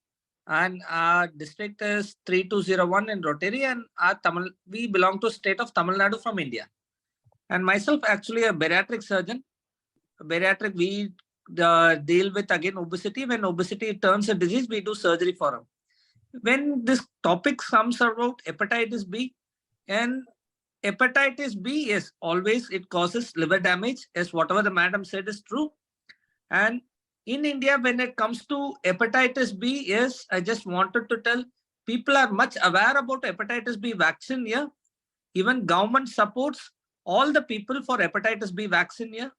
And our district is 3201 in Rotary, and we belong to state of Tamil Nadu from India. And myself, actually a bariatric surgeon. Bariatric, we deal with, again, obesity. When obesity turns a disease, we do surgery for them. When this topic comes about hepatitis B, and hepatitis B, yes, always it causes liver damage, as whatever the madam said is true. And in India, when it comes to hepatitis B, yes, I just wanted to tell people are much aware about hepatitis B vaccine here. Even government supports all the people for hepatitis B vaccine here.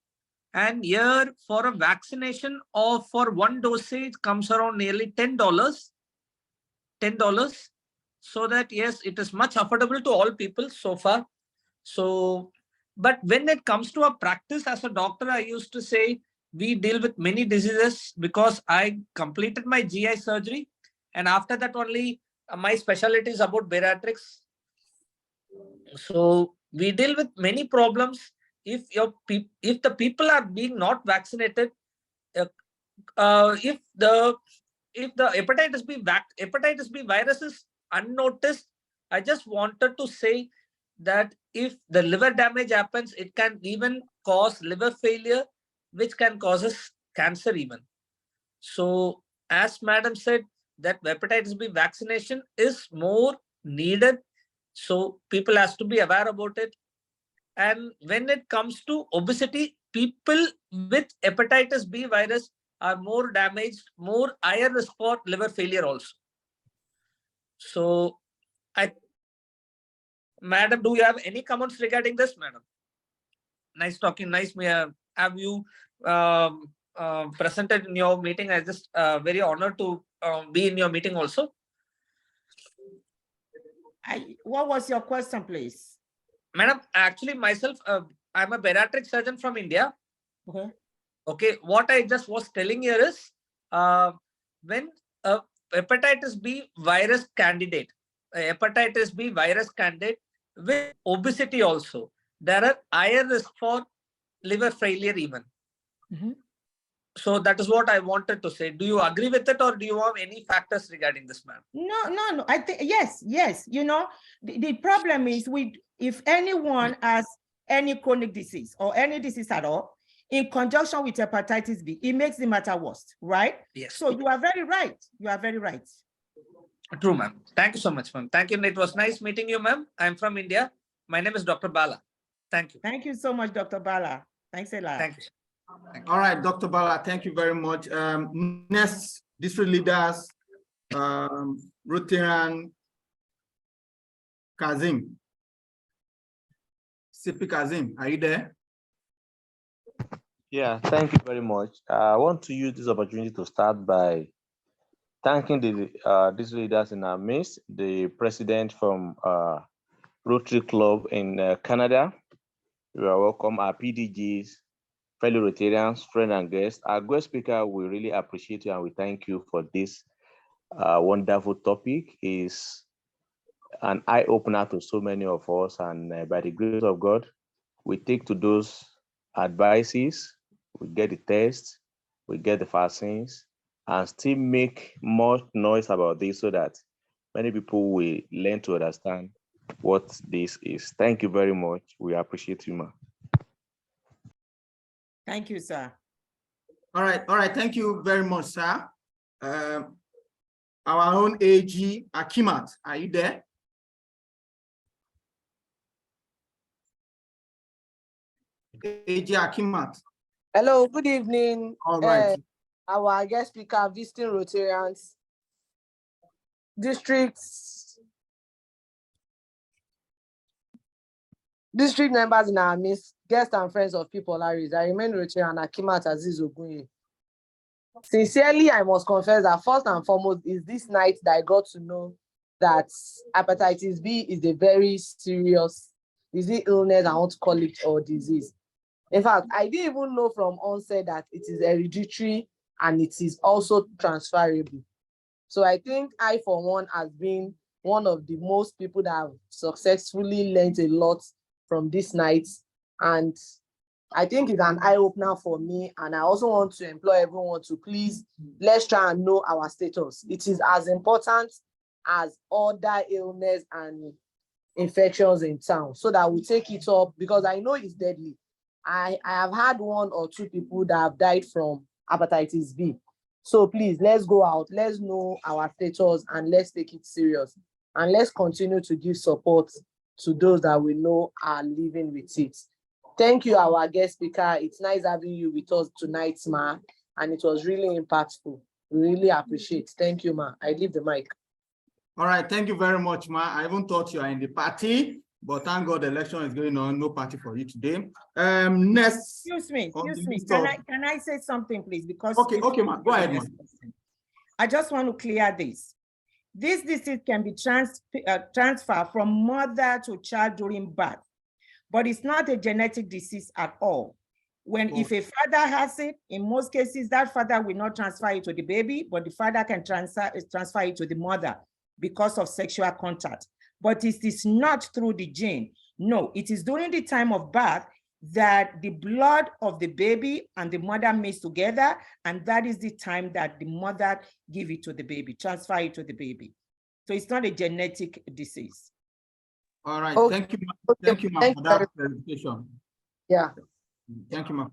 And here for a vaccination of for one dosage comes around nearly $10. So that, yes, it is much affordable to all people so far. So, but when it comes to a practice as a doctor, I used to say we deal with many diseases because I completed my GI surgery. And after that only my specialty is about bariatrics. So we deal with many problems. If the people are being not vaccinated, if the hepatitis B virus is unnoticed, I just wanted to say that if the liver damage happens, it can even cause liver failure, which can cause cancer even. So as madam said, that hepatitis B vaccination is more needed. So people has to be aware about it. And when it comes to obesity, people with hepatitis B virus are more damaged, more higher risk for liver failure also. So, madam, do you have any comments regarding this, madam? Nice talking, nice have you presented in your meeting. I just very honored to be in your meeting also. What was your question, please? Madam, actually myself, I'm a bariatric surgeon from India. Okay. Okay, what I just was telling here is when a hepatitis B virus candidate, hepatitis B virus candidate with obesity also. There are higher risk for liver failure even. So that is what I wanted to say. Do you agree with it, or do you have any factors regarding this, ma'am? No. I think yes. You know, the problem is if anyone has any chronic disease or any disease at all, in conjunction with hepatitis B, it makes the matter worse, right? Yes. So you are very right. You are very right. True, ma'am. Thank you so much, ma'am. Thank you. It was nice meeting you, ma'am. I'm from India. My name is Dr. Bala. Thank you. Thank you so much, Dr. Bala. Thanks a lot. Thank you. All right, Dr. Bala, thank you very much. Next, district leaders, Rotarian Kazim. CP Kazim, are you there? Yeah, thank you very much. I want to use this opportunity to start by thanking these leaders in our midst, the president from Rotary Club in Canada. You are welcome, our PDGs, fellow Rotarians, friends and guests. Our guest speaker, we really appreciate you and we thank you for this wonderful topic. Is an eye-opener to so many of us, and by the grace of God, we take to those advices, we get the tests, we get the vaccines, and still make more noise about this so that many people will learn to understand what this is. Thank you very much. We appreciate you, ma'am. Thank you, sir. All right. Thank you very much, sir. Our own AG Akimat, are you there? AG Akimat. Hello, good evening. All right. Our guest speaker, visiting Rotarians, district members in our midst, guests and friends of people, I remain Rotarian Akimat Aziz Ogunye. Sincerely, I must confess that first and foremost is this night that I got to know that hepatitis B is a very serious, is it illness, I want to call it, or disease. In fact, I didn't even know from onset that it is hereditary and it is also transferable. So I think I, for one, has been one of the most people that have successfully learned a lot from this night. And I think it's an eye-opener for me. And I also want to employ everyone to please, let's try and know our status. It is as important as other illness and infections in town, so that we take it up, because I know it's deadly. I have had 1 or 2 people that have died from hepatitis B. So please, let's go out, let's know our status, and let's take it serious. And let's continue to give support to those that we know are living with it. Thank you, our guest speaker. It's nice having you with us tonight, ma. And it was really impactful. We really appreciate it. Thank you, ma. I leave the mic. All right, thank you very much, ma. I even thought you are in the party, but thank God the election is going on. No party for you today. Next. Excuse me. Can I say something, please? Because okay, ma. Go ahead, ma. I just want to clear this. This disease can be transferred from mother to child during birth, but it's not a genetic disease at all. If a father has it, in most cases, that father will not transfer it to the baby, but the father can transfer it to the mother because of sexual contact. But it is not through the gene. No, it is during the time of birth that the blood of the baby and the mother mix together, and that is the time that the mother give it to the baby, transfer it to the baby. So it's not a genetic disease. All right, okay. Thank you, ma, for that clarification. Yeah. Thank you, ma.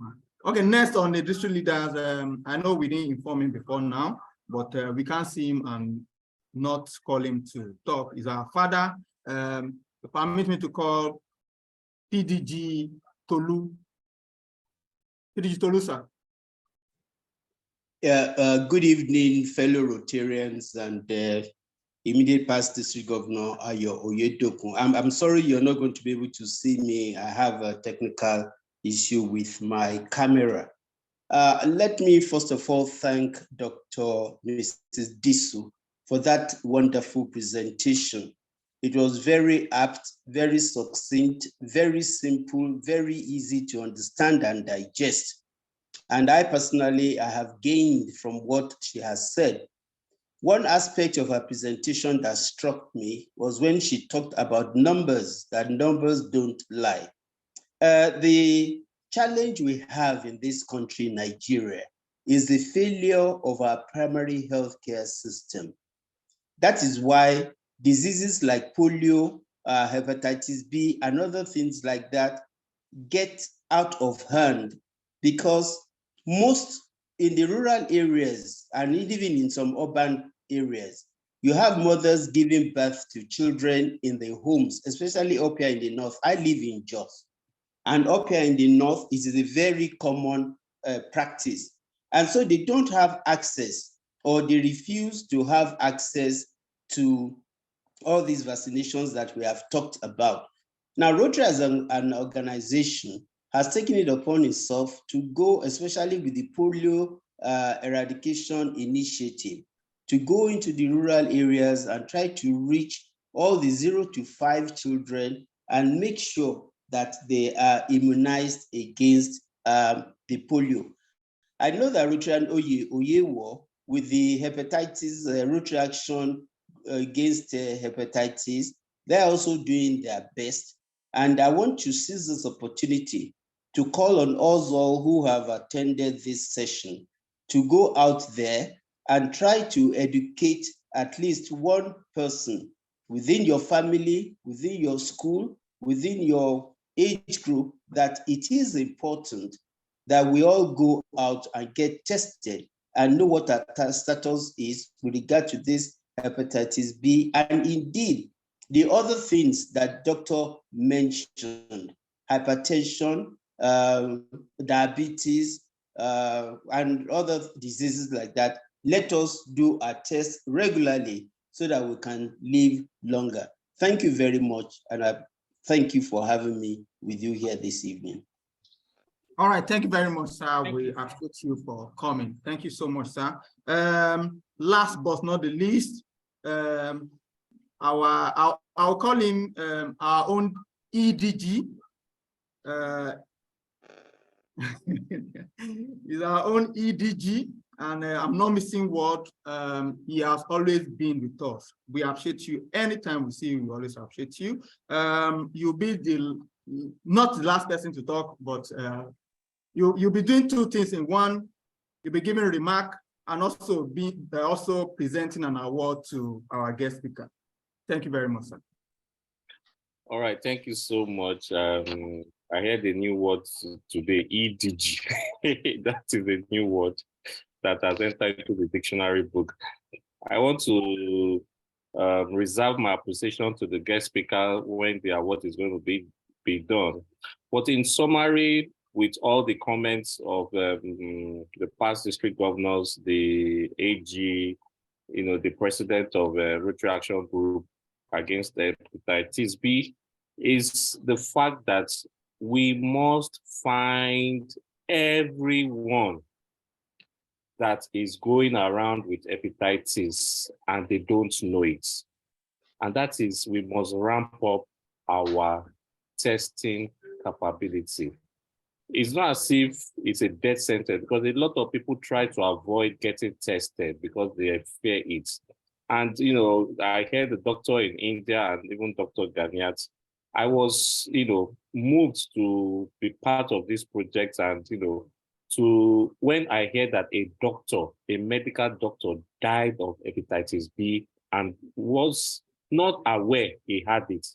Okay, next on the district leaders, I know we didn't inform him before now, but we can't see him and not call him to talk. He's our father. Permit me to call PDG Tolu. PDG Tolu, sir. Yeah, good evening, fellow Rotarians and immediate past district governor Ayo Oyedokun. I'm sorry you're not going to be able to see me. I have a technical issue with my camera. Let me first of all thank Dr. Mrs. Disu for that wonderful presentation. It was very apt, very succinct, very simple, very easy to understand and digest. And I personally, I have gained from what she has said. One aspect of her presentation that struck me was when she talked about numbers, that numbers don't lie. The challenge we have in this country, Nigeria, is the failure of our primary healthcare system. That is why diseases like polio, hepatitis B, and other things like that get out of hand, because most in the rural areas and even in some urban areas, you have mothers giving birth to children in their homes, especially up here in the north. I live in Jos, and up here in the north, it is a very common practice. And so they don't have access, or they refuse to have access to all these vaccinations that we have talked about. Now, Rotary as an organization has taken it upon itself to go, especially with the polio eradication initiative, to go into the rural areas and try to reach all the 0 to 5 children and make sure that they are immunized against the polio. I know that Rotary and Oyewo, with the hepatitis Rotary Action against hepatitis, they're also doing their best. And I want to seize this opportunity to call on us all who have attended this session to go out there and try to educate at least one person within your family, within your school, within your age group, that it is important that we all go out and get tested and know what our status is with regard to this hepatitis B, and indeed the other things that Doctor mentioned, hypertension, diabetes, and other diseases like that. Let us do our tests regularly so that we can live longer. Thank you very much, and I thank you for having me with you here this evening. All right, thank you very much, sir. We appreciate you for coming. Thank you so much, sir. Last but not the least, I'll call him our own EDG. He's our own EDG, and I'm not missing word. He has always been with us. We appreciate you. Anytime we see you, we always appreciate you. You'll be not the last person to talk, but you'll be doing two things in one. You'll be giving a remark and also presenting an award to our guest speaker. Thank you very much, sir. All right, thank you so much. I heard a new word today, EDG. That is a new word that has entered into the dictionary book. I want to reserve my appreciation to the guest speaker when the award is going to be done. But in summary, with all the comments of the past district governors, the AG, the president of Rotary Action Group against hepatitis B, is the fact that we must find everyone that is going around with hepatitis and they don't know it. And that is, we must ramp up our testing capability. It's not as if it's a death sentence, because a lot of people try to avoid getting tested because they fear it. And, I heard the doctor in India and even Dr. Ganiyat. I was, moved to be part of this project, and, when I heard that a medical doctor died of hepatitis B and was not aware he had it,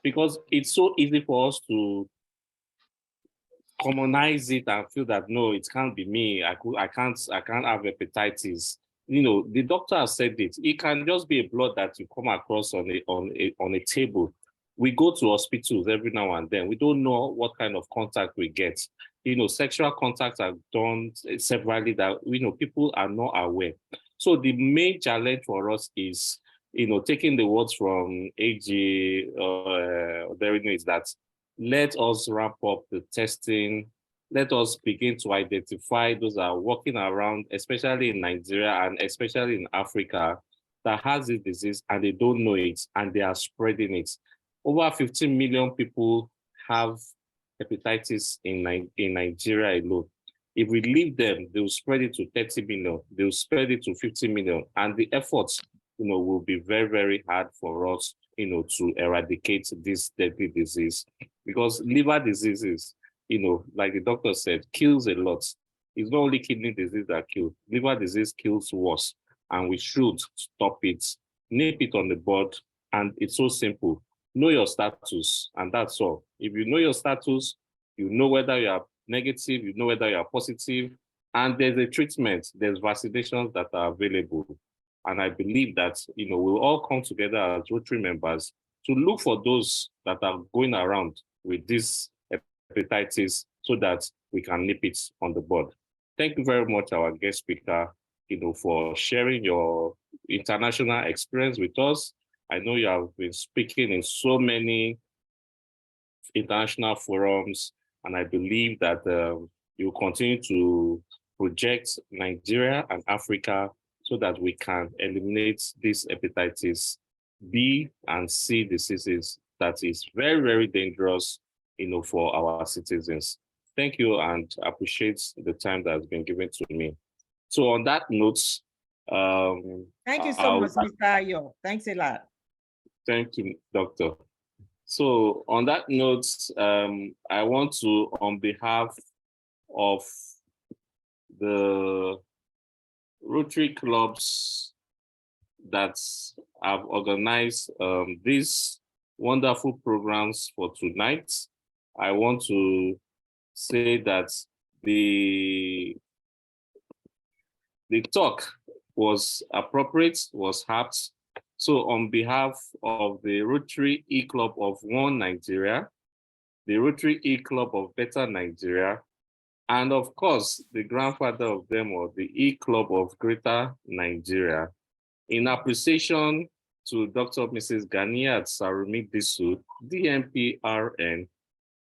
because it's so easy for us to commonize it and feel that, no, it can't be me. I can't have hepatitis. The doctor has said it. It can just be a blood that you come across on a table. We go to hospitals every now and then. We don't know what kind of contact we get. Sexual contacts are done severally that, people are not aware. So the main challenge for us is, taking the words from AG, is that let us ramp up the testing. Let us begin to identify those that are walking around, especially in Nigeria and especially in Africa, that has this disease and they don't know it and they are spreading it. Over 15 million people have hepatitis in Nigeria alone. If we leave them, they will spread it to 30 million, they will spread it to 50 million, and the efforts, will be very, very hard for us, to eradicate this deadly disease. Because liver diseases, like the doctor said, kills a lot. It's not only kidney disease that kills, liver disease kills worse, and we should stop it, nip it on the bud, and it's so simple. Know your status, and that's all. If you know your status, you know whether you are negative, you know whether you are positive, and there's a treatment, there's vaccinations that are available. And I believe that, we'll all come together as Rotary members to look for those that are going around with this hepatitis so that we can nip it on the bud. Thank you very much, our guest speaker, for sharing your international experience with us. I know you have been speaking in so many international forums, and I believe that you continue to project Nigeria and Africa so that we can eliminate this hepatitis B and C diseases that is very, very dangerous, for our citizens. Thank you, and appreciate the time that has been given to me. So on that note, thank you so much, Mr. Ayo. Thanks a lot. Thank you, Doctor. So on that note, I want to, on behalf of the Rotary clubs that have organized these wonderful programs for tonight, I want to say that the talk was appropriate, was apt. So on behalf of the Rotary EClub of One Nigeria, the Rotary EClub of Better Nigeria, and of course, the grandfather of them all, the EClub of Greater Nigeria, in appreciation to Dr. Mrs. Ganiyat Sarumi Disu, DMPRN,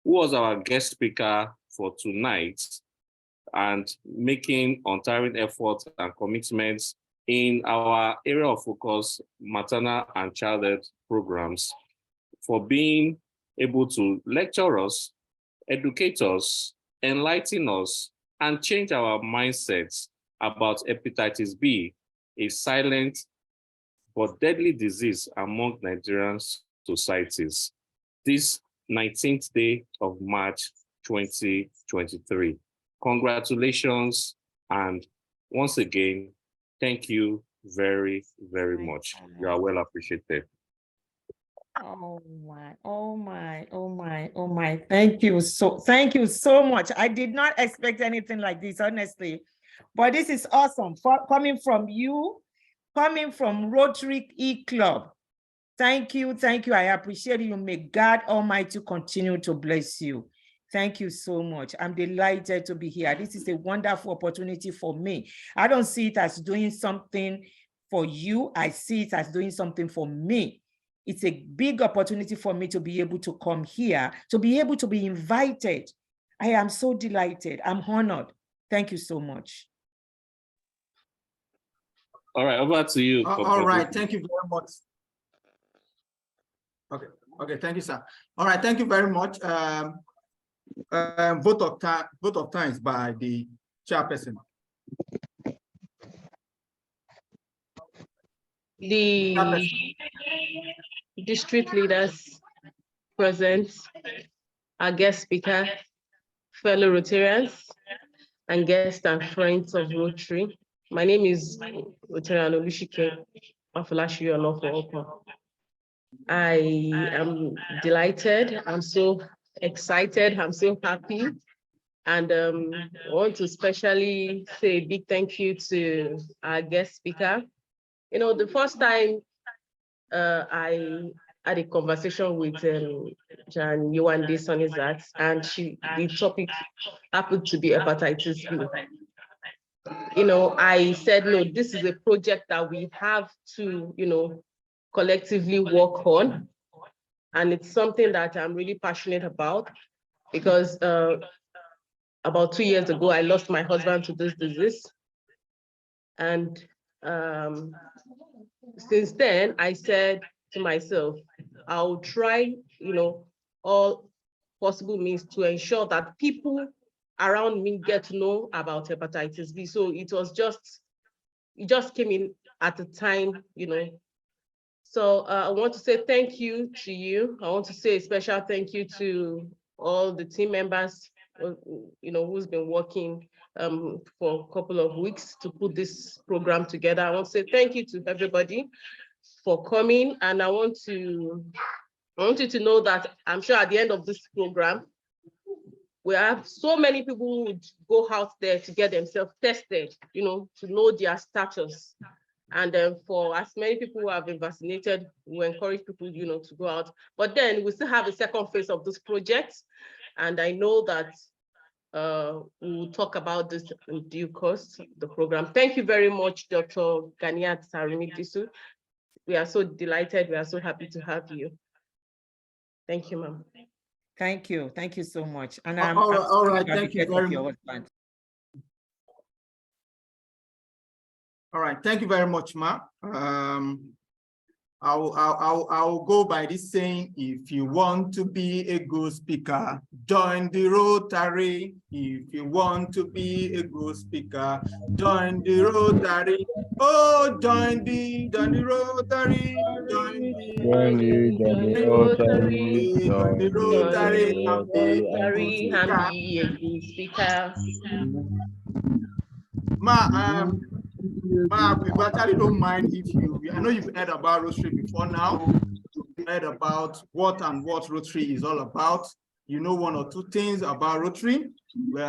who was our guest speaker for tonight, and making untiring efforts and commitments in our area of focus, maternal and child health programs, for being able to lecture us, educate us, enlighten us, and change our mindsets about hepatitis B, a silent but deadly disease among Nigerian societies. This 19th day of March 2023. Congratulations, and once again, thank you very, very much. You are well appreciated. Oh my, oh my, oh my, oh my. Thank you so much. I did not expect anything like this, honestly. But this is awesome. Coming from you, coming from Rotary EClub. Thank you, thank you. I appreciate you. May God Almighty continue to bless you. Thank you so much. I'm delighted to be here. This is a wonderful opportunity for me. I don't see it as doing something for you. I see it as doing something for me. It's a big opportunity for me to be able to come here, to be able to be invited. I am so delighted. I'm honored. Thank you so much. All right, over to you. All right, thank you very much. Okay, thank you, sir. All right, thank you very much. Vote of thanks by the chairperson. The district leaders present, our guest speaker, fellow Rotarians, and guests and friends of Rotary. My name is Rotarian Olushike Mafolashi Olofo. I am delighted. I'm so excited. I'm so happy. And I want to especially say a big thank you to our guest speaker. You know, the first time I had a conversation with Jan Yewande Sonizat, and the topic happened to be hepatitis B. You know, I said, no, this is a project that we have to, you know, collectively work on. And it's something that I'm really passionate about, because about 2 years ago, I lost my husband to this disease. And since then, I said to myself, I'll try, you know, all possible means to ensure that people around me get to know about hepatitis B. So it just came in at the time, you know. So I want to say thank you to you. I want to say a special thank you to all the team members, you know, who's been working for a couple of weeks to put this program together. I want to say thank you to everybody for coming, and I want you to know that I'm sure at the end of this program, we have so many people who would go out there to get themselves tested, you know, to know their status. And then for as many people who have been vaccinated, we encourage people, you know, to go out. But then we still have a second phase of this project. And I know that we will talk about this in due course, the program. Thank you very much, Dr. Ganiyat Sarumi Disu. We are so delighted. We are so happy to have you. Thank you, ma'am. Thank you. Thank you so much. And all right. Thank you very much. All right. Thank you very much, Ma. I'll go by this saying: if you want to be a good speaker, join the Rotary. If you want to be a good speaker, join the Rotary. Oh, join the Rotary. Join the Rotary and be a good speaker. Ma, we actually don't mind if I know you've heard about Rotary before now. You've heard about what Rotary is all about. You know one or two things about Rotary. We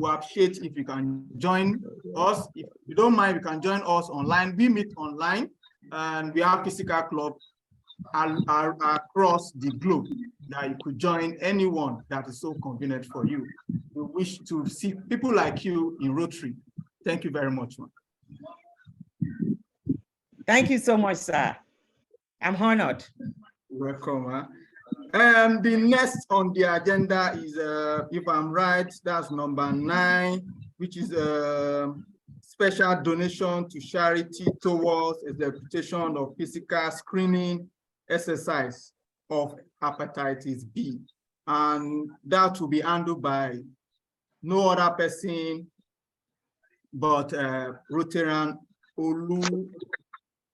appreciate if you can join us. If you don't mind, you can join us online. We meet online, and we have physical clubs across the globe that you could join anyone that is so convenient for you. We wish to see people like you in Rotary. Thank you very much, man. Thank you so much, sir. I'm honored. Welcome. The next on the agenda is, if I'm right, that's number 9, which is a special donation to charity towards the reputation of physical screening exercise of hepatitis B. And that will be handled by no other person but Rotarian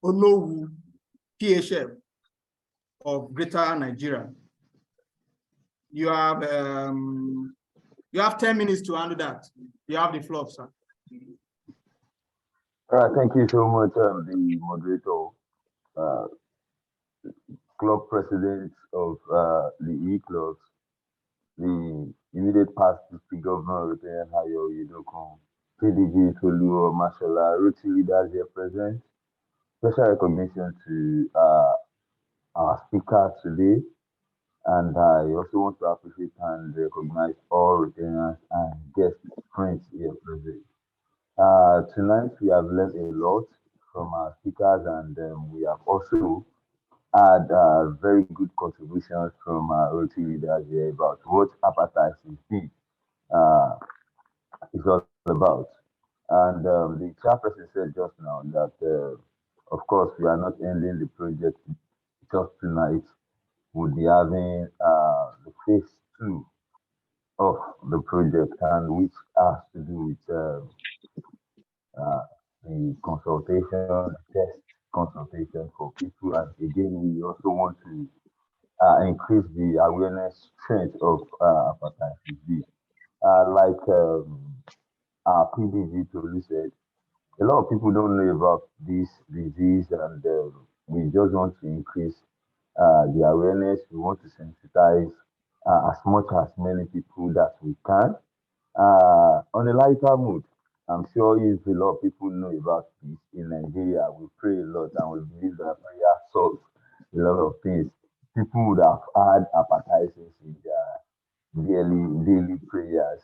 Olowu, PHF of Greater Nigeria. You have 10 minutes to handle that. You have the floor, sir. Thank you so much, the moderator, club president of the EClubs, the immediate past district governor, Rotary Hayo Yedokun, PDG Tolu Mashallah, Rotary leaders here present. Special recognition to our speaker today. And I also want to appreciate and recognize all Rotarians and guest friends here present. Tonight, we have learned a lot from our speakers, and we have also had very good contributions from our Rotary leaders here about what hepatitis B is all about. And the chairperson said just now that, of course, we are not ending the project just tonight. We'll be having the phase 2 of the project, and which has to do with the consultation, test consultation for people. And again, we also want to increase the awareness strength of hepatitis B. Like our PDG Tolu said, a lot of people don't know about this disease, and we just want to increase the awareness. We want to sensitize as much as many people that we can. On a lighter mood, I'm sure if a lot of people know about this in Nigeria, we pray a lot, and we believe that prayer solves a lot of things. People would have had hepatitis in their daily prayers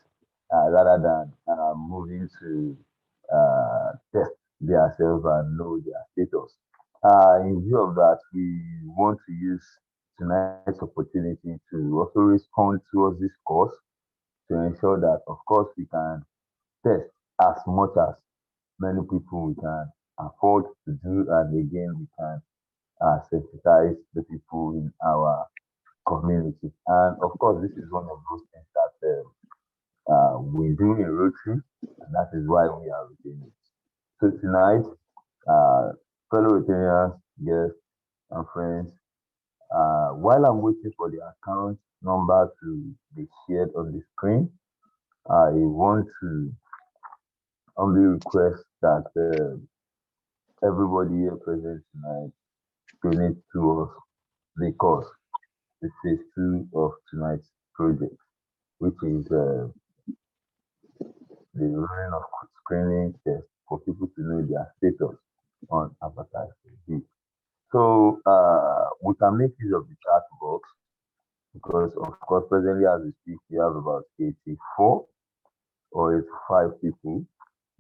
rather than moving to test themselves and know their status. In view of that, we want to use tonight's opportunity to also respond towards this course to ensure that, of course, we can test as much as many people we can afford to do, and again, we can sensitize the people in our community. And of course, this is one of those things that we do in Rotary, and that is why we are retaining it. So tonight, fellow Rotarians, guests, and friends, while I'm waiting for the account number to be shared on the screen, I want to humbly request that everybody here present tonight donate towards the cause, the phase 2 of tonight's project, which is the running of screening tests for people to know their status on hepatitis B. So we can make use of the chat box because, of course, presently as we speak, we have about 84 or 85 people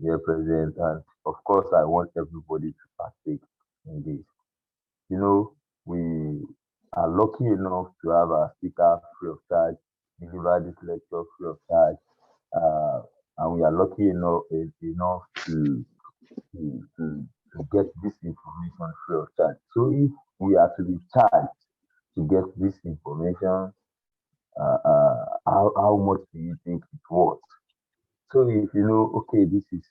here present, and of course, I want everybody to partake in this. You know, we are lucky enough to have our speaker free of charge, deliver this lecture free of charge, and we are lucky enough to get this information free of charge. So if we are to be charged to get this information, how much do you think it worth? So if you know, okay, this is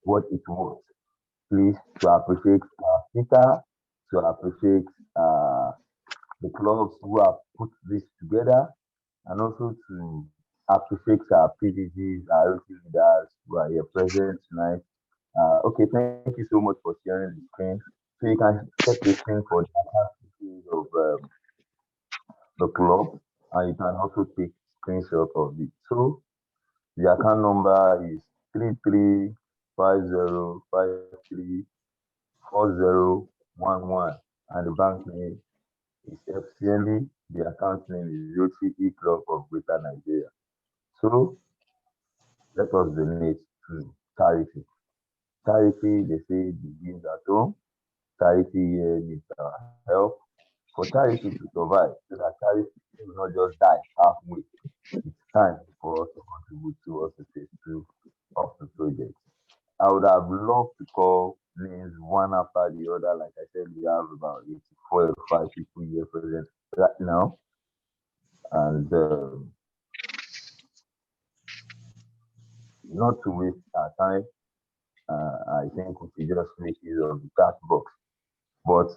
what it was, please to appreciate our speaker, to appreciate the clubs who have put this together, and also to appreciate our PDGs, our Rotary leaders who are here present tonight. Okay, thank you so much for sharing the screen. So you can check the screen for the account details of the club, and you can also take screenshot of it. So the account number is 3350534011, and the bank name is FCMB. The account name is Rotary EClubs of Greater Nigeria. So let us donate to charity. Charity, they say, begins at home. Charity here needs our help for charity to survive, so that charity will not just die halfway. It's time for us to contribute towards the phase 2 of the project. I would have loved to call names one after the other. Like I said, we have about 84 or 5 people here present right now. And not to waste our time, I think we should just make use of the chat box. But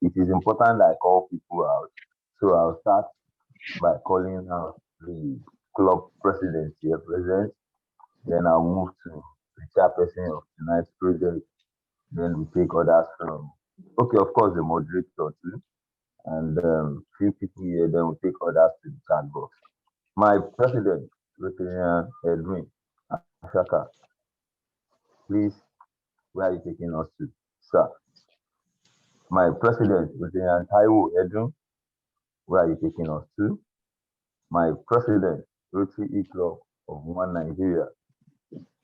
it is important that I call people out. So I'll start by calling out the club president here present. Then I'll move to the chairperson of tonight's project. Then we take others from, okay, of course, the moderator too. And few people here, then we take others to the chat box. My president, Rotarian Edwin Ashaka, please, where are you taking us to, sir? My president, Rotarian Taiwo Edwin, where are you taking us to? My president, Rotary EClubs of One Nigeria,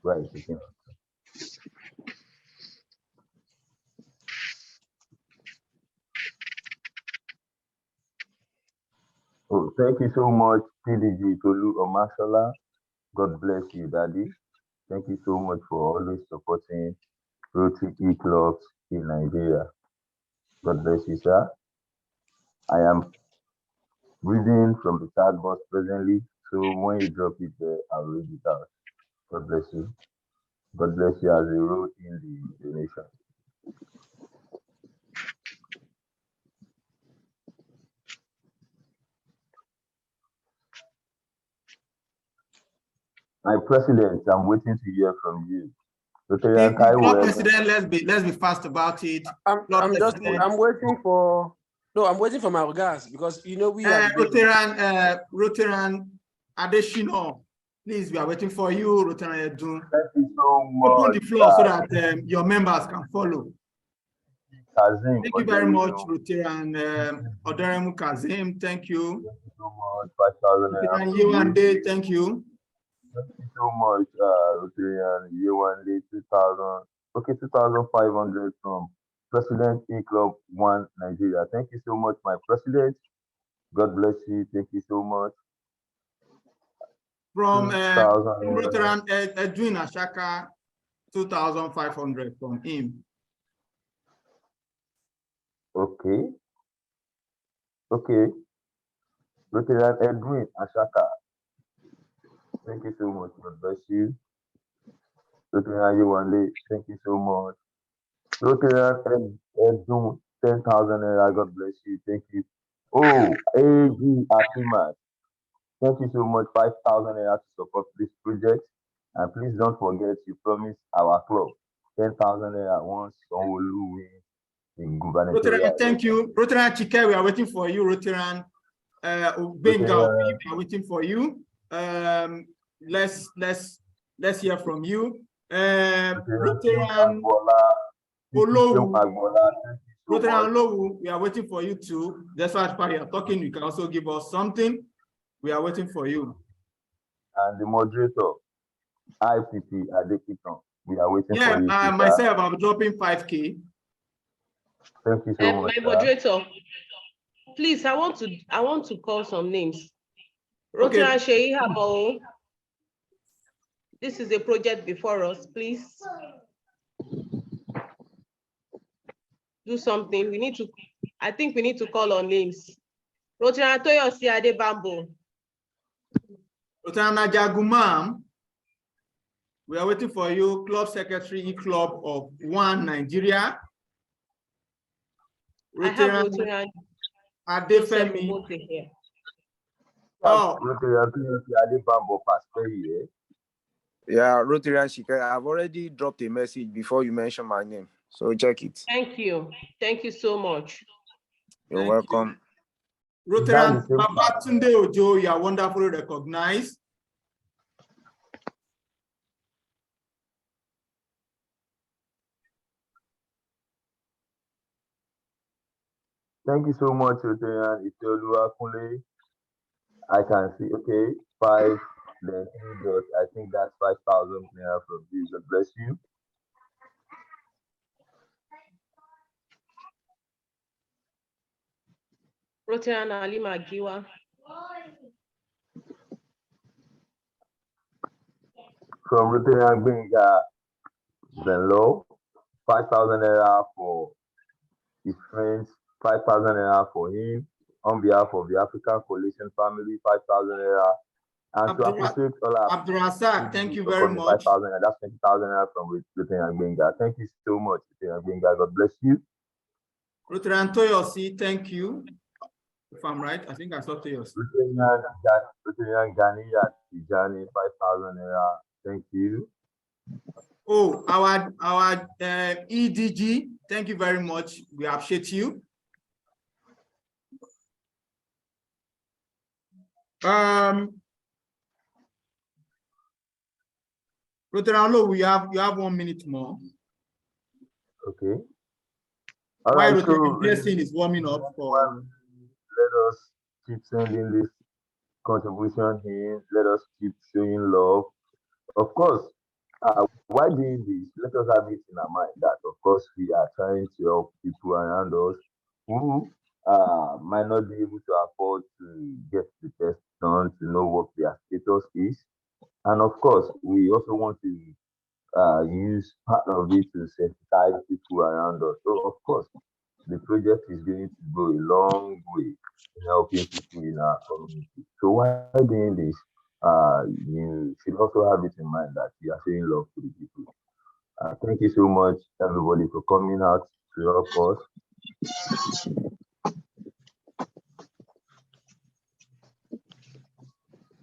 where are you taking us to? Oh, thank you so much, PDG Tolu Omashola. God bless you, Daddy. Thank you so much for always supporting Rotary EClubs in Nigeria. God bless you, sir. I am reading from the chat box presently, so when you drop it there, I'll read it out. God bless you. God bless you as you wrote in the donation. My president, I'm waiting to hear from you. Club president, let's be fast about it. I'm waiting for my regards, because you know we are Rotarian Adeshino. Please, we are waiting for you, Rotarian Edun. Thank you so much. Open the floor so that your members can follow. Kazim, thank you very much, Rotarian Oderemu Kazim. Thank you. Thank you so much. 5,000. Yewande, thank you. Thank you so much, Rotarian Yewande, 2,000. Okay, 2,500 from President EClubs One Nigeria. Thank you so much, my president. God bless you. Thank you so much. From Rotarian Edwin Ashaka, 2,500 from him. Okay. Okay. Rotarian Edwin Ashaka. Thank you so much. God bless you. Rotary, thank you so much. Rotary, 10,000 naira. God bless you. Thank you. Oh, AG Akimat. Thank you so much. 5,000 naira to support this project. And please don't forget, you promised our club 10,000 naira once Sonwolu wins in gubernatorial. Rotary, thank you. Rotary Chike, we are waiting for you. Rotary Benga, we are waiting for you. Let's hear from you. Rotary Olowu, we are waiting for you too. That's why you are talking. You can also give us something. We are waiting for you. And the moderator, IPP Adekiton, we are waiting for you. Myself, I'm dropping 5K. Thank you so much. My moderator, please, I want to call some names. Rotary Sheyi Habo. This is a project before us, please. Do something. I think we need to call on names. Rotary Toyosi Adebambo. Rotary Jagumam, we are waiting for you. Club Secretary, EClub of 1 Nigeria. I have Rotary Adefemi. here. Oh, Rotary Adebambo pastor here. Yeah, Rotary Shika, I've already dropped a message before you mention my name, so check it. Thank you. Thank you so much. You're welcome. Rotary Babatunde Ojo, you are wonderfully recognized. Thank you so much, Rotary Iteolua Kunle. I can see, okay, 5, then 3 dots. I think that's 5,000 naira from you. God bless you. Rotary Alima Giwa. From Rotary Benga, Benlo, 5,000 naira for his friends, 5,000 naira for him. On behalf of the African Coalition family, 5,000 naira. And to appreciate all our Abdurrazak, thank you very much. 5,000 naira, that's 20,000 naira from Rotary Benga. Thank you so much, Rotary Benga. God bless you. Rotary Toyosi, thank you. If I'm right, I think I saw Toyosi. Rotary Ganiyat 5,000 naira. Thank you. Oh, our EDG, thank you very much. We appreciate you. Rotary, you have 1 minute more. Okay. All While right, Rotary Blessing is warming up for. Let us keep sending this contribution here. Let us keep showing love. Of course, why doing this? Let us have it in our mind that, of course, we are trying to help people around us who might not be able to afford to get the test done to know what their status is. And of course, we also want to use part of it to sensitize people around us. So, of course, the project is going to go a long way in helping people in our community. So while doing this, you should also have it in mind that you are showing love to the people. Thank you so much, everybody, for coming out to help us.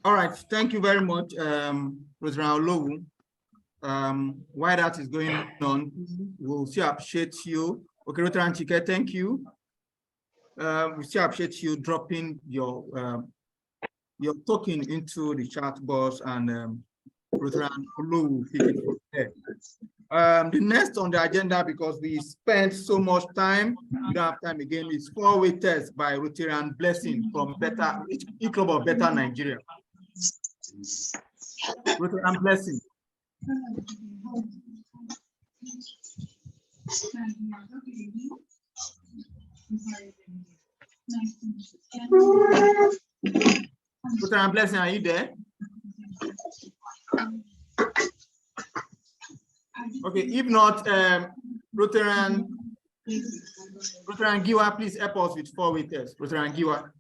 All right, thank you very much, Rotary Olowu. While that is going on, we'll still appreciate you. Okay, Rotary Chike, thank you. We still appreciate you dropping your token into the chat box, and Rotary Olowu will pick it from there. The next on the agenda, because we spent so much time, we don't have time again, is 4-way test by Rotary Blessing from EClub of Better Nigeria. Rotary Blessing. Rotary Blessing, are you there? Okay, if not, Rotary Giwa, please help us with 4-way test. Rotary Giwa.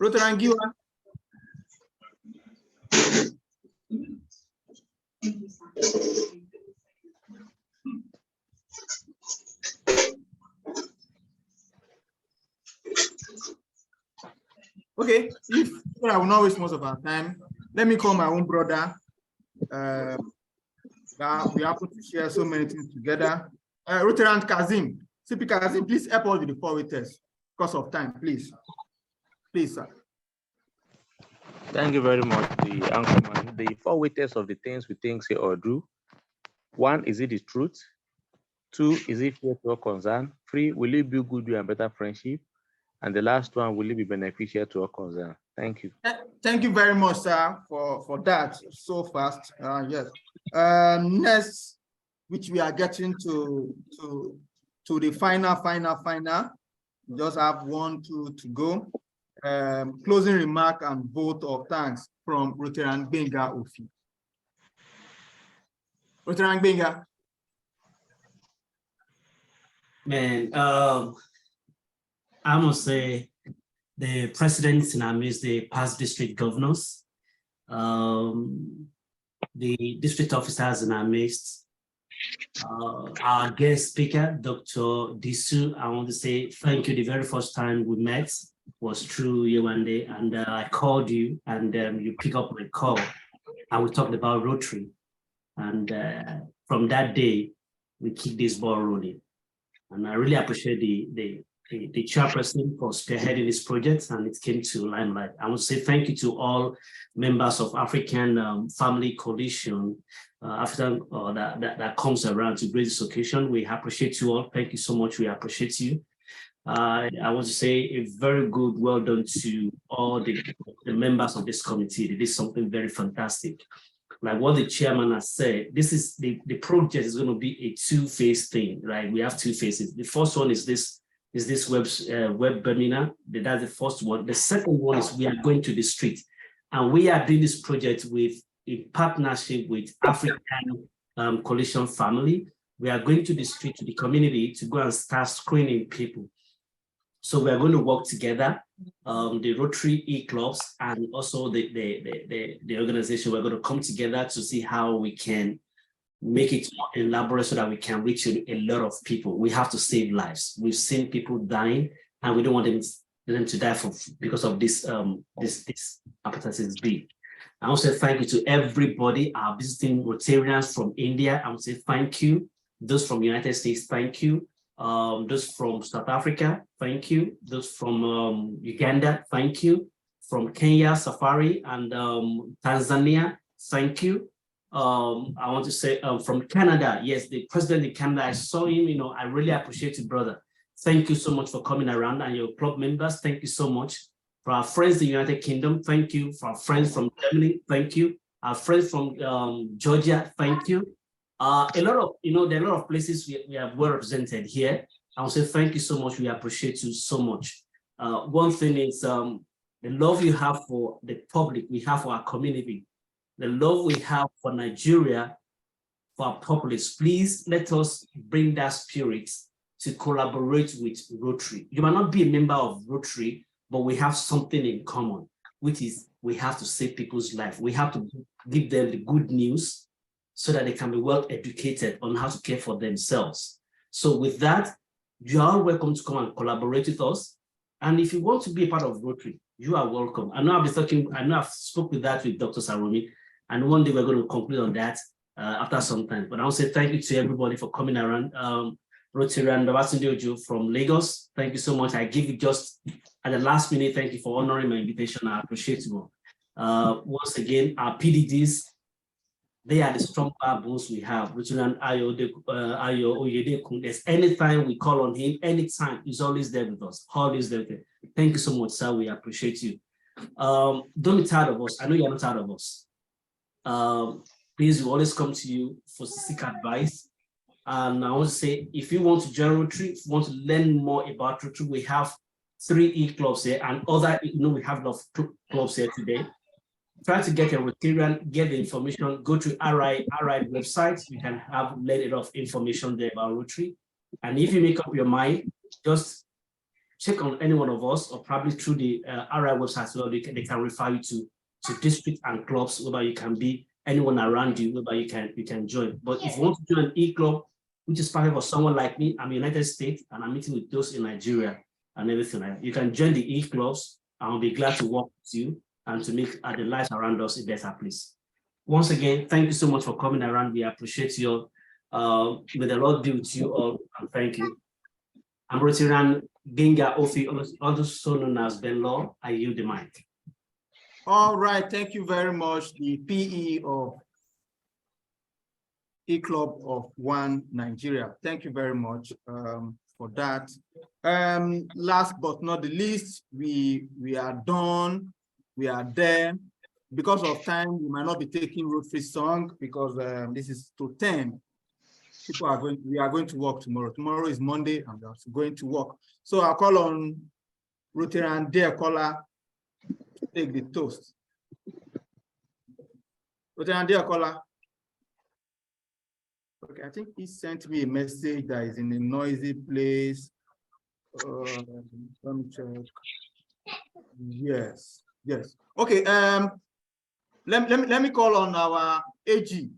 Rotary Giwa. Okay, if I will not waste most of our time, let me call my own brother. We happen to share so many things together. Rotary Kazim, CP Kazim, please help us with the 4 waiters because of time, please. Please, sir. Thank you very much, the anchorman. The 4 waiters of the things we think, say, or do. 1, is it the truth? 2, is it fair to our concern? 3, will it build goodwill and better friendship? And the last one, will it be beneficial to our concern? Thank you. Thank you very much, sir, for that so fast. Yes. Next, which we are getting to the final. We just have 1, 2 to go. Closing remark and vote of thanks from Rotary Benga Ofi. Rotary Benga. Man, I must say the presidents in our midst, the past district governors, the district officers in our midst, our guest speaker, Dr. Disu. I want to say thank you. The very first time we met was through Yewande, and I called you, and you pick up my call, and we talked about Rotary. And from that day, we keep this ball rolling. And I really appreciate the chairperson for spearheading this project, and it came to limelight. I want to say thank you to all members of African Family Coalition, that comes around to grace this occasion. We appreciate you all. Thank you so much. We appreciate you. I want to say a very good well done to all the members of this committee. They did something very fantastic. Like what the chairman has said, this is the project is going to be a 2-phase thing, right? We have 2 phases. The first one is this web webinar. That's the first one. The second one is we are going to the street, and we are doing this project in partnership with African Coalition Family. We are going to the street, to the community, to go and start screening people. So we are going to work together, the Rotary EClubs and also the organization. We're going to come together to see how we can make it more elaborate so that we can reach a lot of people. We have to save lives. We've seen people dying, and we don't want them to die because of this hepatitis B. I want to say thank you to everybody, our visiting Rotarians from India. I want to say thank you. Those from United States, thank you. Those from South Africa, thank you. Those from Uganda, thank you. From Kenya, Safari, and Tanzania, thank you. I want to say from Canada, yes, the president in Canada, I saw him, I really appreciate you, brother. Thank you so much for coming around, and your club members, thank you so much. For our friends in the United Kingdom, thank you. For our friends from Germany, thank you. Our friends from Georgia, thank you. There are a lot of places we are well represented here. I want to say thank you so much. We appreciate you so much. One thing is the love you have for the public, we have for our community, the love we have for Nigeria, for our populace. Please let us bring that spirit to collaborate with Rotary. You might not be a member of Rotary, but we have something in common, which is we have to save people's life. We have to give them the good news so that they can be well educated on how to care for themselves. So with that, you are welcome to come and collaborate with us. And if you want to be a part of Rotary, you are welcome. I know I've spoken with that with Dr. Sarumi, and one day we're going to conclude on that after some time. But I want to say thank you to everybody for coming around. Rotary and Babatunde Ojo from Lagos, thank you so much. I give you just at the last minute, thank you for honoring my invitation. I appreciate you all. Once again, our PDGs, they are the strong backbones we have. Rotary and Ayo Oyedekun. There's anytime we call on him, anytime, he's always there with us. Always there with us. Thank you so much, sir. We appreciate you. Don't be tired of us. I know you're not tired of us. Please, we always come to you for seek advice. And I want to say, if you want to join Rotary, if you want to learn more about Rotary, we have 3 EClubs here and other, we have a lot of clubs here today. Try to get a Rotarian, get the information, go to RI website. You can learn a lot of information there about Rotary. And if you make up your mind, just check on any one of us, or probably through the RI website as well, they can refer you to district and clubs, whether you can be anyone around you, whether you can join. But if you want to join an E-club, which is perfect for someone like me, I'm in the United States and I'm meeting with those in Nigeria and everything. You can join the E-clubs, and I'll be glad to work with you and to make the lives around us a better place. Once again, thank you so much for coming around. We appreciate your, may the Lord be with you all, and thank you. I'm Rotary Genga Ofi, also known as Ben Law. I yield the mic. All right, thank you very much, the PE of E-Club of One Nigeria. Thank you very much for that. Last but not the least, we are done. We are there. Because of time, we might not be taking Rotary song because this is to 10. We are going to work tomorrow. Tomorrow is Monday, and we are going to work. So I'll call on Rotary and dear caller to take the toast. Rotary and dear caller. Okay, I think he sent me a message that is in a noisy place. Let me check. Yes. Okay. Let me call on our AG.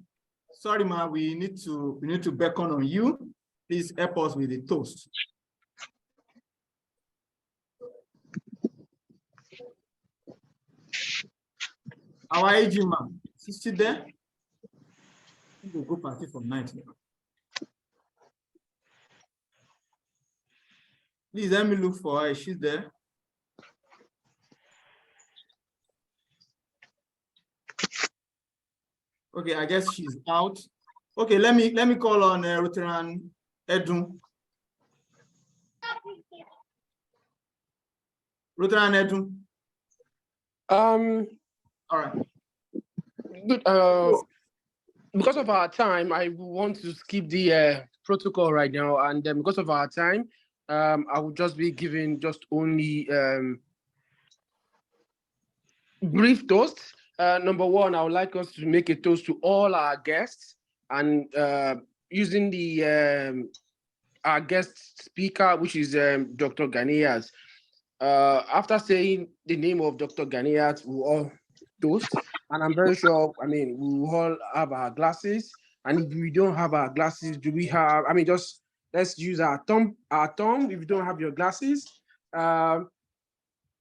Sorry, ma. We need to beckon on you. Please help us with the toast. Our AG, ma'am. Is she there? We'll go party from 9. Please let me look for her. Is she there? Okay, I guess she's out. Okay, let me call on Rotary Edun. Rotary Edun. All right. Good. Because of our time, I want to skip the protocol right now, and because of our time, I will just be giving just only brief toasts. Number one, I would like us to make a toast to all our guests, and using the our guest speaker, which is Dr. Ganiyat. After saying the name of Dr. Ganiyat, we all toast, and I'm very sure, we will all have our glasses, and if we don't have our glasses, do we have, just let's use our thumb if you don't have your glasses.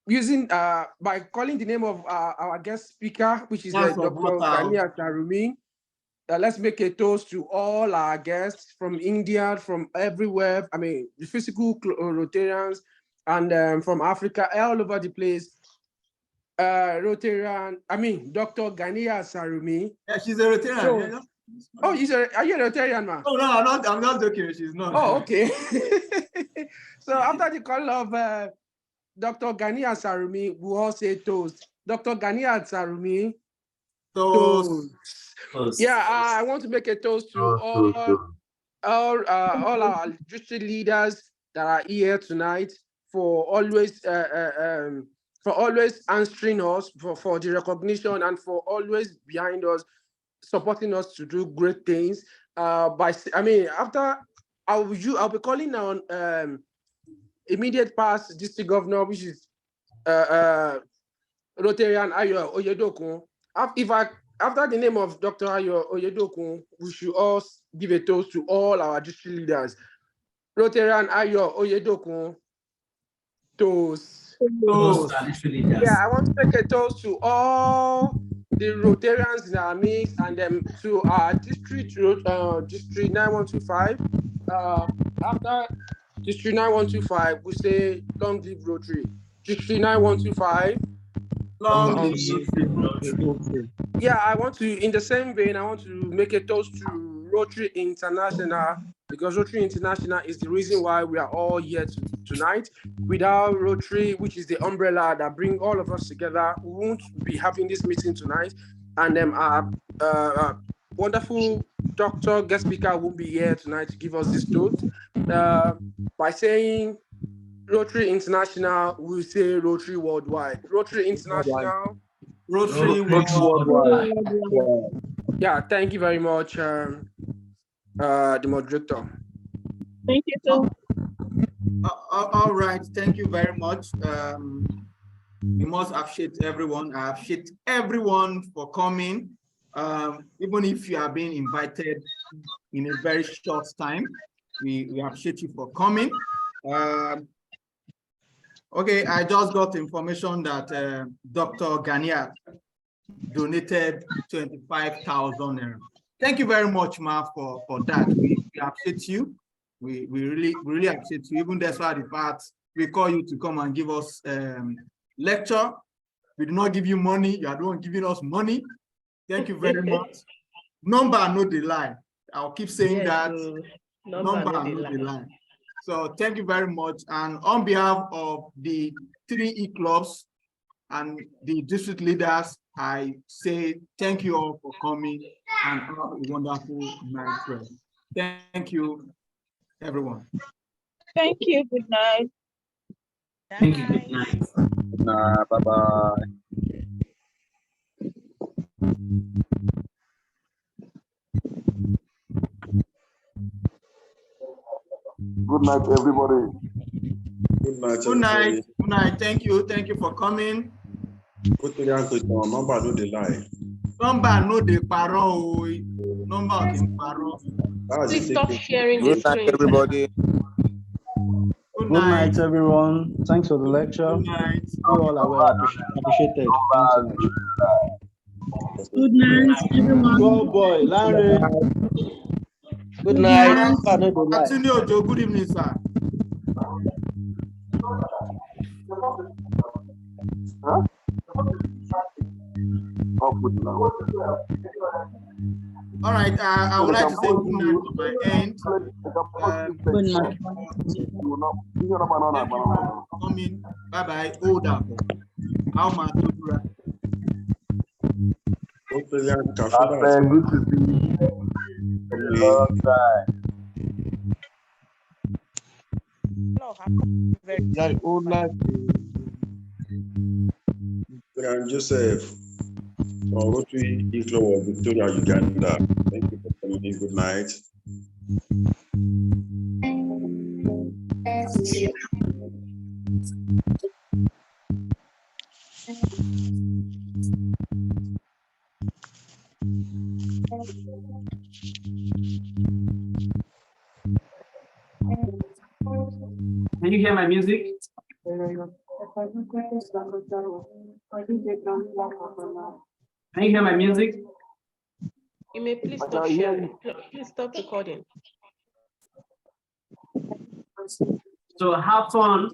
Using by calling the name of our guest speaker, which is Dr. Ganiyat Sarumi. Let's make a toast to all our guests from India, from everywhere. The physical Rotarians, and from Africa, all over the place. Rotarian, Dr. Ganiyat Sarumi. Yeah, she's a Rotarian. Oh, are you a Rotarian, man? Oh, no, I'm not joking. She's not. Oh, okay. So after the call of Dr. Ganiyat Sarumi, we all say toast. Dr. Ganiyat Sarumi, toast. Yeah, I want to make a toast to all our district leaders that are here tonight for always answering us for the recognition, and for always behind us, supporting us to do great things. After I'll be calling on immediate past district governor, which is Rotarian Ayo Oyedokun. After the name of Dr. Ayo Oyedokun, we should all give a toast to all our district leaders. Rotarian Ayo Oyedokun, toast. Yeah, I want to make a toast to all the Rotarians in our midst, and to our district 9125. After District 9125, we say long live Rotary. District 9125. Long live. Yeah, I want to, in the same vein, I want to make a toast to Rotary International, because Rotary International is the reason why we are all here tonight. Without Rotary, which is the umbrella that brings all of us together, we won't be having this meeting tonight. And our wonderful doctor, guest speaker, will be here tonight to give us this toast. By saying Rotary International, we say Rotary Worldwide. Rotary International, Rotary Worldwide. Yeah, thank you very much, the moderator. Thank you, too. All right, thank you very much. We must appreciate everyone. I appreciate everyone for coming. Even if you are being invited in a very short time, we appreciate you for coming. Okay, I just got information that Dr. Ganiyat donated 25,000 naira. Thank you very much, Ma, for that. We appreciate you. We really appreciate you. Even despite the fact we call you to come and give us lecture. We do not give you money. You are the one giving us money. Thank you very much. Number no the lie. I'll keep saying that. Number no the lie. So thank you very much. And on behalf of the 3 EClubs and the district leaders, I say thank you all for coming and have a wonderful night rest. Thank you, everyone. Thank you. Good night. Thank you. Good night. Bye-bye. Good night, everybody. Good night. Good night. Good night. Thank you. Thank you for coming. Number no dey lie. Number no dey paro. Number can paro. Please stop sharing the Good night, screen. everybody. Good Good night. night, everyone. Thanks for the lecture. Good night. You all are well appreciated. Thanks so much. Good night, everyone. Go boy, Larry. Good night. Atuni Ojo, good evening, sir. Huh? Oh, good now. All right, I would like to say good night on my end. Good night. Coming. Bye-bye. Hold up. How much? Good to see you. A long time. Joseph from Rotary EClub of Victoria, Uganda. Thank you for coming. Good night. Can you hear my music? Can you hear my music? You may please stop sharing. Please stop recording. So have fun.